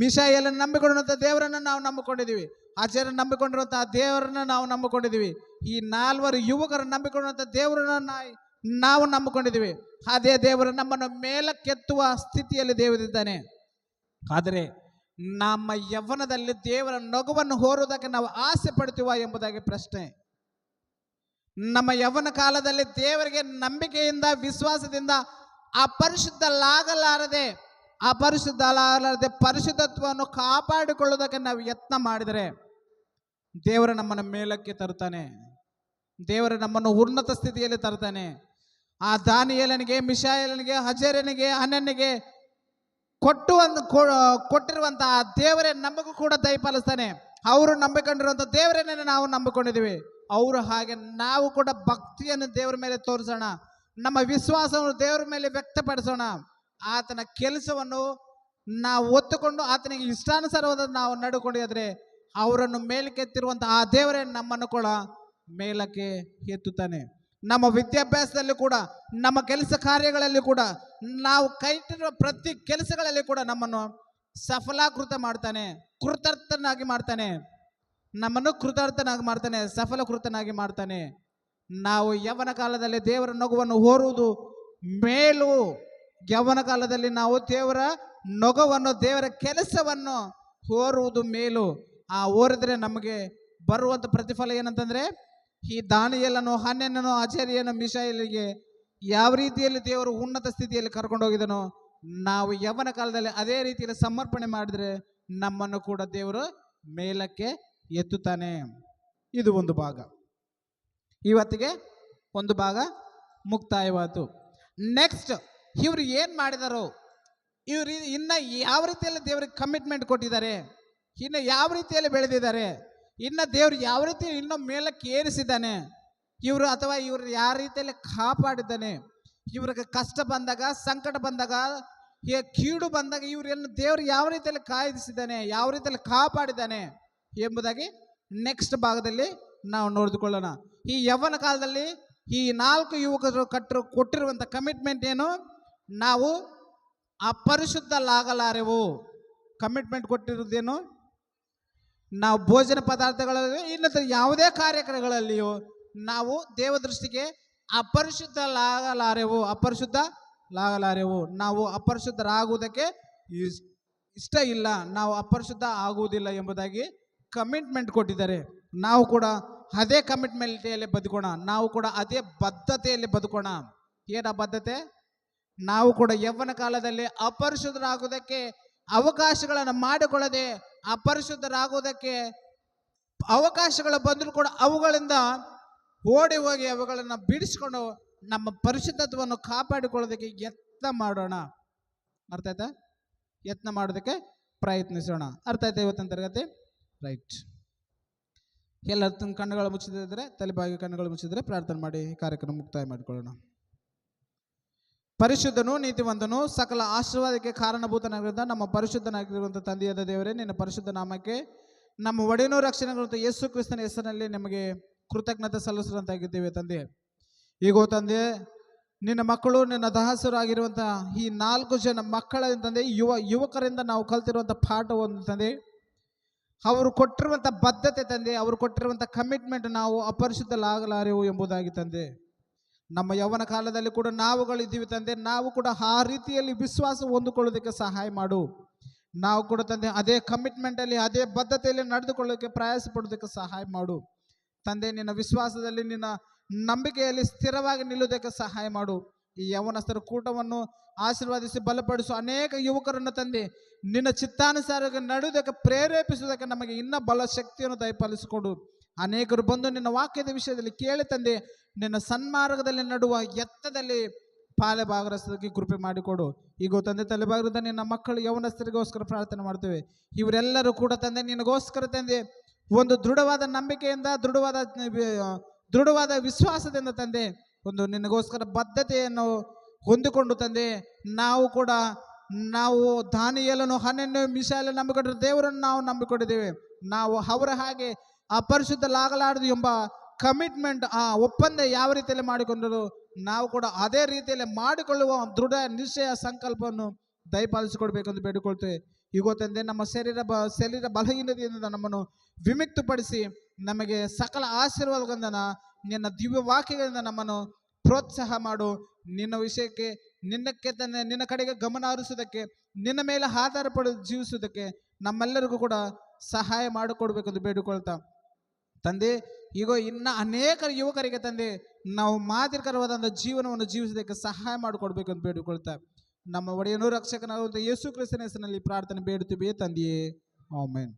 ಮಿಶಾಯೇಲನ್ನು ನಂಬಿಕೊಂಡಿರುವಂಥ ದೇವರನ್ನು ನಾವು ನಂಬಿಕೊಂಡಿದ್ದೀವಿ. ಅಜರನ್ನು ನಂಬಿಕೊಂಡಿರುವಂತಹ ದೇವರನ್ನು ನಾವು ನಂಬಿಕೊಂಡಿದ್ದೀವಿ. ಈ 4 ಯುವಕರನ್ನು ನಂಬಿಕೊಂಡಿರುವಂಥ ದೇವರನ್ನು ನಾವು ನಂಬಿಕೊಂಡಿದ್ದೀವಿ. ಅದೇ ದೇವರು ನಮ್ಮನ್ನು ಮೇಲಕ್ಕೆತ್ತುವ ಸ್ಥಿತಿಯಲ್ಲಿ ದೇವರಿದ್ದಾನೆ. ಆದರೆ ನಮ್ಮ ಯವ್ವನದಲ್ಲಿ ದೇವರ ನಗುವನ್ನು ಹೋರುವುದಕ್ಕೆ ನಾವು ಆಸೆ ಪಡ್ತೀವ ಎಂಬುದಾಗಿ ಪ್ರಶ್ನೆ. ನಮ್ಮ ಯವ್ವನ ಕಾಲದಲ್ಲಿ ದೇವರಿಗೆ ನಂಬಿಕೆಯಿಂದ, ವಿಶ್ವಾಸದಿಂದ ಅಪರಿಶುದ್ಧಲಾಗಲಾರದೆ ಪರಿಶುದ್ಧತ್ವವನ್ನು ಕಾಪಾಡಿಕೊಳ್ಳುವುದಕ್ಕೆ ನಾವು ಯತ್ನ ಮಾಡಿದರೆ ದೇವರು ನಮ್ಮನ್ನು ಮೇಲಕ್ಕೆ ತರುತ್ತಾನೆ. ದೇವರು ನಮ್ಮನ್ನು ಉನ್ನತ ಸ್ಥಿತಿಯಲ್ಲಿ ತರ್ತಾನೆ. ಆ ದಾನಿಯೇಲನಿಗೆ, ಮಿಶಾಯೇಲನಿಗೆ, ಅಜರನಿಗೆ, ಅನನ್ಯನಿಗೆ ಕೊಟ್ಟಿರುವಂತಹ ದೇವರೇ ನಮಗೂ ಕೂಡ ದಯಪಾಲಿಸ್ತಾನೆ. ಅವರು ನಂಬಿಕೊಂಡಿರುವಂಥ ದೇವರನ್ನೇ ನಾವು ನಂಬಿಕೊಂಡಿದ್ದೀವಿ. ಅವರು ಹಾಗೆ ನಾವು ಕೂಡ ಭಕ್ತಿಯನ್ನು ದೇವರ ಮೇಲೆ ತೋರಿಸೋಣ. ನಮ್ಮ ವಿಶ್ವಾಸವನ್ನು ದೇವರ ಮೇಲೆ ವ್ಯಕ್ತಪಡಿಸೋಣ. ಆತನ ಕೆಲಸವನ್ನು ನಾವು ಒತ್ತುಕೊಂಡು ಆತನಿಗೆ ಇಷ್ಟಾನುಸಾರವಾದ ನಾವು ನಡ್ಕೊಂಡಿದ್ರೆ ಅವರನ್ನು ಮೇಲಕ್ಕೆ ಎತ್ತಿರುವಂಥ ಆ ದೇವರೇ ನಮ್ಮನ್ನು ಕೂಡ ಮೇಲಕ್ಕೆ ಎತ್ತುತ್ತಾನೆ. ನಮ್ಮ ವಿದ್ಯಾಭ್ಯಾಸದಲ್ಲಿ ಕೂಡ, ನಮ್ಮ ಕೆಲಸ ಕಾರ್ಯಗಳಲ್ಲಿ ಕೂಡ, ನಾವು ಕೈಟಿರುವ ಪ್ರತಿ ಕೆಲಸಗಳಲ್ಲಿ ಕೂಡ ನಮ್ಮನ್ನು ಸಫಲೀಕೃತ ಮಾಡ್ತಾನೆ, ಕೃತಾರ್ಥನಾಗಿ ಮಾಡ್ತಾನೆ. ನಮ್ಮನ್ನು ಕೃತಾರ್ಥನಾಗಿ ಮಾಡ್ತಾನೆ, ಸಫಲಕೃತನಾಗಿ ಮಾಡ್ತಾನೆ. ನಾವು ಯವ್ವನ ಕಾಲದಲ್ಲಿ ದೇವರ ನಗುವನ್ನು ಹೋರುವುದು ಮೇಲು. ಯವ್ವನ ಕಾಲದಲ್ಲಿ ನಾವು ದೇವರ ನಗುವನ್ನು, ದೇವರ ಕೆಲಸವನ್ನು ಹೋರುವುದು ಮೇಲು. ಆ ಹೋರಿದ್ರೆ ನಮಗೆ ಬರುವಂಥ ಪ್ರತಿಫಲ ಏನಂತಂದರೆ, ಈ ದಾನಿಯೇಲನು, ಹನ್ನೆನನು, ಅಜರ್ಯನು, ಮಿಶಾಯೇಲಿಗೆ ಯಾವ ರೀತಿಯಲ್ಲಿ ದೇವರು ಉನ್ನತ ಸ್ಥಿತಿಯಲ್ಲಿ ಕರ್ಕೊಂಡು ಹೋಗಿದನೋ ನಾವು ಯವ್ವನ ಕಾಲದಲ್ಲಿ ಅದೇ ರೀತಿಯಲ್ಲಿ ಸಮರ್ಪಣೆ ಮಾಡಿದರೆ ನಮ್ಮನ್ನು ಕೂಡ ದೇವರು ಮೇಲಕ್ಕೆ ಎತ್ತುತ್ತಾನೆ. ಇದು ಒಂದು ಭಾಗ. ಇವತ್ತಿಗೆ ಒಂದು ಭಾಗ ಮುಕ್ತಾಯವಾಯಿತು. ನೆಕ್ಸ್ಟ್ ಇವರು ಏನು ಮಾಡಿದಾರೋ, ಇವರು ಇನ್ನು ಯಾವ ರೀತಿಯಲ್ಲಿ ದೇವರಿಗೆ ಕಮಿಟ್ಮೆಂಟ್ ಕೊಟ್ಟಿದ್ದಾರೆ, ಇನ್ನು ಯಾವ ರೀತಿಯಲ್ಲಿ ಬೆಳೆದಿದ್ದಾರೆ, ಇನ್ನು ದೇವರು ಯಾವ ರೀತಿ ಇನ್ನೂ ಮೇಲಕ್ಕೆ ಏರಿಸಿದ್ದಾನೆ, ಇವರು ಯಾವ ರೀತಿಯಲ್ಲಿ ಕಾಪಾಡಿದ್ದಾನೆ, ಇವ್ರಿಗೆ ಕಷ್ಟ ಬಂದಾಗ, ಸಂಕಟ ಬಂದಾಗ, ಕೀಡು ಬಂದಾಗ ಇವರನ್ನು ದೇವರು ಯಾವ ರೀತಿಯಲ್ಲಿ ಕಾಯ್ದಿಸಿದ್ದಾನೆ, ಯಾವ ರೀತಿಯಲ್ಲಿ ಕಾಪಾಡಿದ್ದಾನೆ ಎಂಬುದಾಗಿ ನೆಕ್ಸ್ಟ್ ಭಾಗದಲ್ಲಿ ನಾವು ನೋಡಿಕೊಳ್ಳೋಣ. ಈ ಯವ್ವನ ಕಾಲದಲ್ಲಿ ಈ 4 ಯುವಕರು ಕೊಟ್ಟಿರುವಂಥ ಕಮಿಟ್ಮೆಂಟ್ ಏನು? ನಾವು ಅಪರಿಶುದ್ಧಲಾಗಲಾರೆವು. ಕಮಿಟ್ಮೆಂಟ್ ಕೊಟ್ಟಿರೋದೇನು? ನಾವು ಭೋಜನ ಪದಾರ್ಥಗಳಲ್ಲಿ ಇಲ್ಲದ ಯಾವುದೇ ಕಾರ್ಯಕ್ರಮಗಳಲ್ಲಿಯೂ ನಾವು ದೇವ ದೃಷ್ಟಿಗೆ ಅಪರಿಶುದ್ಧಲಾಗಲಾರೆವು. ನಾವು ಅಪರಿಶುದ್ಧರಾಗುವುದಕ್ಕೆ ಇಷ್ಟ ಇಲ್ಲ, ನಾವು ಅಪರಿಶುದ್ಧ ಆಗುವುದಿಲ್ಲ ಎಂಬುದಾಗಿ ಕಮಿಟ್ಮೆಂಟ್ ಕೊಟ್ಟಿದ್ದಾರೆ. ನಾವು ಕೂಡ ಅದೇ ಕಮಿಟ್ಮೆಂಟಿಯಲ್ಲಿ ಬದುಕೋಣ, ನಾವು ಕೂಡ ಅದೇ ಬದ್ಧತೆಯಲ್ಲಿ ಬದುಕೋಣ. ಏನ ಬದ್ಧತೆ? ನಾವು ಕೂಡ ಯೌವನ ಕಾಲದಲ್ಲಿ ಅಪರಿಶುದ್ಧರಾಗುವುದಕ್ಕೆ ಅವಕಾಶಗಳನ್ನು ಮಾಡಿಕೊಳ್ಳದೆ, ಅಪರಿಶುದ್ಧರಾಗುವುದಕ್ಕೆ ಅವಕಾಶಗಳು ಬಂದರೂ ಕೂಡ ಅವುಗಳಿಂದ ಓಡಿ ಹೋಗಿ ಅವುಗಳನ್ನು ಬಿಡಿಸ್ಕೊಂಡು ನಮ್ಮ ಪರಿಶುದ್ಧತ್ವವನ್ನು ಕಾಪಾಡಿಕೊಳ್ಳೋದಕ್ಕೆ ಯತ್ನ ಮಾಡೋಣ. ಅರ್ಥ ಆಯ್ತಾ? ಯತ್ನ ಮಾಡೋದಕ್ಕೆ ಪ್ರಯತ್ನಿಸೋಣ. ಅರ್ಥ ಆಯ್ತಾ ಇವತ್ತಿನ ತರಗತಿ? ರೈಟ್. ಎಲ್ಲ ಕಣ್ಣುಗಳು ಮುಚ್ಚಿದ್ರೆ, ತಲೆಬಾಗಿ ಕಣ್ಣುಗಳು ಮುಚ್ಚಿದ್ರೆ ಪ್ರಾರ್ಥನೆ ಮಾಡಿ ಕಾರ್ಯಕ್ರಮ ಮುಕ್ತಾಯ ಮಾಡಿಕೊಳ್ಳೋಣ. ಪರಿಶುದ್ಧನು ನೀತಿವಂತನು ಸಕಲ ಆಶೀರ್ವಾದಕ್ಕೆ ಕಾರಣಭೂತನಾಗಿರುವಂಥ ನಮ್ಮ ಪರಿಶುದ್ಧನಾಗಿರುವಂಥ ತಂದೆಯಾದ ದೇವರೇ, ನಿನ್ನ ಪರಿಶುದ್ಧ ನಾಮಕ್ಕೆ ನಮ್ಮ ಒಡೆಯನೂ ರಕ್ಷಣೆಗಿರುವಂಥ ಯೇಸು ಕ್ರಿಸ್ತನ ಹೆಸರಿನಲ್ಲಿ ನಿಮಗೆ ಕೃತಜ್ಞತೆ ಸಲ್ಲಿಸುವಂತಾಗಿದ್ದೇವೆ ತಂದೆ. ಈಗೋ ತಂದೆ, ನಿನ್ನ ಮಕ್ಕಳು ನಿನ್ನ ದಾಸರಾಗಿರುವಂಥ ಈ 4 ಜನ ಮಕ್ಕಳ ತಂದೆ, ಯುವಕರಿಂದ ನಾವು ಕಲ್ತಿರುವಂಥ ಪಾಠವನ್ನು ತಂದೆ, ಅವರು ಕೊಟ್ಟಿರುವಂಥ ಬದ್ಧತೆ ತಂದೆ, ಅವರು ಕೊಟ್ಟಿರುವಂಥ ಕಮಿಟ್ಮೆಂಟ್ ನಾವು ಅಪರಿಶುದ್ಧಲಾಗಲಾರೆವು ಎಂಬುದಾಗಿ ತಂದೆ. ನಮ್ಮ ಯೌವನ ಕಾಲದಲ್ಲಿ ಕೂಡ ನಾವುಗಳಿದ್ದೀವಿ ತಂದೆ, ನಾವು ಕೂಡ ಆ ರೀತಿಯಲ್ಲಿ ವಿಶ್ವಾಸ ಹೊಂದಿಕೊಳ್ಳೋದಕ್ಕೆ ಸಹಾಯ ಮಾಡು. ನಾವು ಕೂಡ ತಂದೆ ಅದೇ ಕಮಿಟ್ಮೆಂಟಲ್ಲಿ ಅದೇ ಬದ್ಧತೆಯಲ್ಲಿ ನಡೆದುಕೊಳ್ಳೋದಕ್ಕೆ ಪ್ರಯಾಸ ಪಡೋದಕ್ಕೆ ಸಹಾಯ ಮಾಡು ತಂದೆ. ನಿನ್ನ ವಿಶ್ವಾಸದಲ್ಲಿ ನಿನ್ನ ನಂಬಿಕೆಯಲ್ಲಿ ಸ್ಥಿರವಾಗಿ ನಿಲ್ಲುವುದಕ್ಕೆ ಸಹಾಯ ಮಾಡು. ಈ ಯೌವನಸ್ಥರ ಕೂಟವನ್ನು ಆಶೀರ್ವಾದಿಸಿ ಬಲಪಡಿಸು. ಅನೇಕ ಯುವಕರನ್ನು ತಂದೆ ನಿನ್ನ ಚಿತ್ತಾನುಸಾರ ನಡೆಯುವುದಕ್ಕೆ ಪ್ರೇರೇಪಿಸುವುದಕ್ಕೆ ನಮಗೆ ಇನ್ನೂ ಬಲ ಶಕ್ತಿಯನ್ನು ದಯಪಾಲಿಸಿಕೊಡು. ಅನೇಕರು ಬಂದು ನಿನ್ನ ವಾಕ್ಯದ ವಿಷಯದಲ್ಲಿ ಕೇಳಿ ತಂದೆ ನಿನ್ನ ಸನ್ಮಾರ್ಗದಲ್ಲಿ ನಡುವ ಎತ್ತದಲ್ಲಿ ಪಾಲೆ ಭಾಗರಸೋದಕ್ಕೆ ಕೃಪೆ ಮಾಡಿಕೊಡು. ಈಗ ತಂದೆ ತಲೆಬಾಗದ ನಿನ್ನ ಮಕ್ಕಳು ಯೌವನಸ್ಥರಿಗೋಸ್ಕರ ಪ್ರಾರ್ಥನೆ ಮಾಡ್ತೇವೆ. ಇವರೆಲ್ಲರೂ ಕೂಡ ತಂದೆ ನಿನಗೋಸ್ಕರ ತಂದೆ ಒಂದು ದೃಢವಾದ ನಂಬಿಕೆಯಿಂದ ದೃಢವಾದ ವಿಶ್ವಾಸದಿಂದ ತಂದೆ ಒಂದು ನಿನಗೋಸ್ಕರ ಬದ್ಧತೆಯನ್ನು ಹೊಂದಿಕೊಂಡು ತಂದೆ ನಾವು ದಾನಿಯೇಲನು ಹನನ್ಯ ಮಿಶಾಯೇಲ ನಂಬಿಕೊಂಡಿರೋ ದೇವರನ್ನು ನಾವು ನಂಬಿಕೊಂಡಿದ್ದೇವೆ. ನಾವು ಅವರ ಹಾಗೆ ಅಪರಿಶುದ್ಧಲಾಗಲಾರದು ಎಂಬ ಕಮಿಟ್ಮೆಂಟ್, ಆ ಒಪ್ಪಂದ ಯಾವ ರೀತಿಯಲ್ಲಿ ಮಾಡಿಕೊಂಡರು ನಾವು ಕೂಡ ಅದೇ ರೀತಿಯಲ್ಲಿ ಮಾಡಿಕೊಳ್ಳುವ ದೃಢ ನಿಶ್ಚಯ ಸಂಕಲ್ಪವನ್ನು ದಯಪಾಲಿಸಿಕೊಡ್ಬೇಕೆಂದು ಬೇಡಿಕೊಳ್ತೇವೆ. ಈಗ ತಂದೆ ನಮ್ಮ ಶರೀರ ಬಲಹೀನತೆಯಿಂದ ನಮ್ಮನ್ನು ವಿಮುಕ್ತಪಡಿಸಿ ನಮಗೆ ಸಕಲ ಆಶೀರ್ವಾದಗಳಿಂದ ನಿನ್ನ ದಿವ್ಯ ವಾಕ್ಯಗಳಿಂದ ನಮ್ಮನ್ನು ಪ್ರೋತ್ಸಾಹ ಮಾಡು. ನಿನ್ನ ವಿಷಯಕ್ಕೆ ನಿನ್ನ ಕಡೆಗೆ ಗಮನ ಹರಿಸುವುದಕ್ಕೆ, ನಿನ್ನ ಮೇಲೆ ಆಧಾರ ಪಡೆದು ಜೀವಿಸುವುದಕ್ಕೆ ನಮ್ಮೆಲ್ಲರಿಗೂ ಕೂಡ ಸಹಾಯ ಮಾಡಿಕೊಡ್ಬೇಕೆಂದು ಬೇಡಿಕೊಳ್ತಾ ತಂದೆ, ಈಗ ಇನ್ನು ಅನೇಕ ಯುವಕರಿಗೆ ತಂದೆ ನಾವು ಮಾದರಿಕರವಾದಂಥ ಜೀವನವನ್ನು ಜೀವಿಸೋದಕ್ಕೆ ಸಹಾಯ ಮಾಡಿಕೊಡ್ಬೇಕೆಂದು ಬೇಡಿಕೊಳ್ತಾ ನಮ್ಮ ಒಡೆಯನೂ ರಕ್ಷಕನಾಗುವಂಥ ಯೇಸು ಕ್ರಿಸ್ತನ ಹೆಸರಿನಲ್ಲಿ ಪ್ರಾರ್ಥನೆ ಬೇಡುತ್ತೀವಿ ತಂದೆಯೇ, ಆಮೆನ್.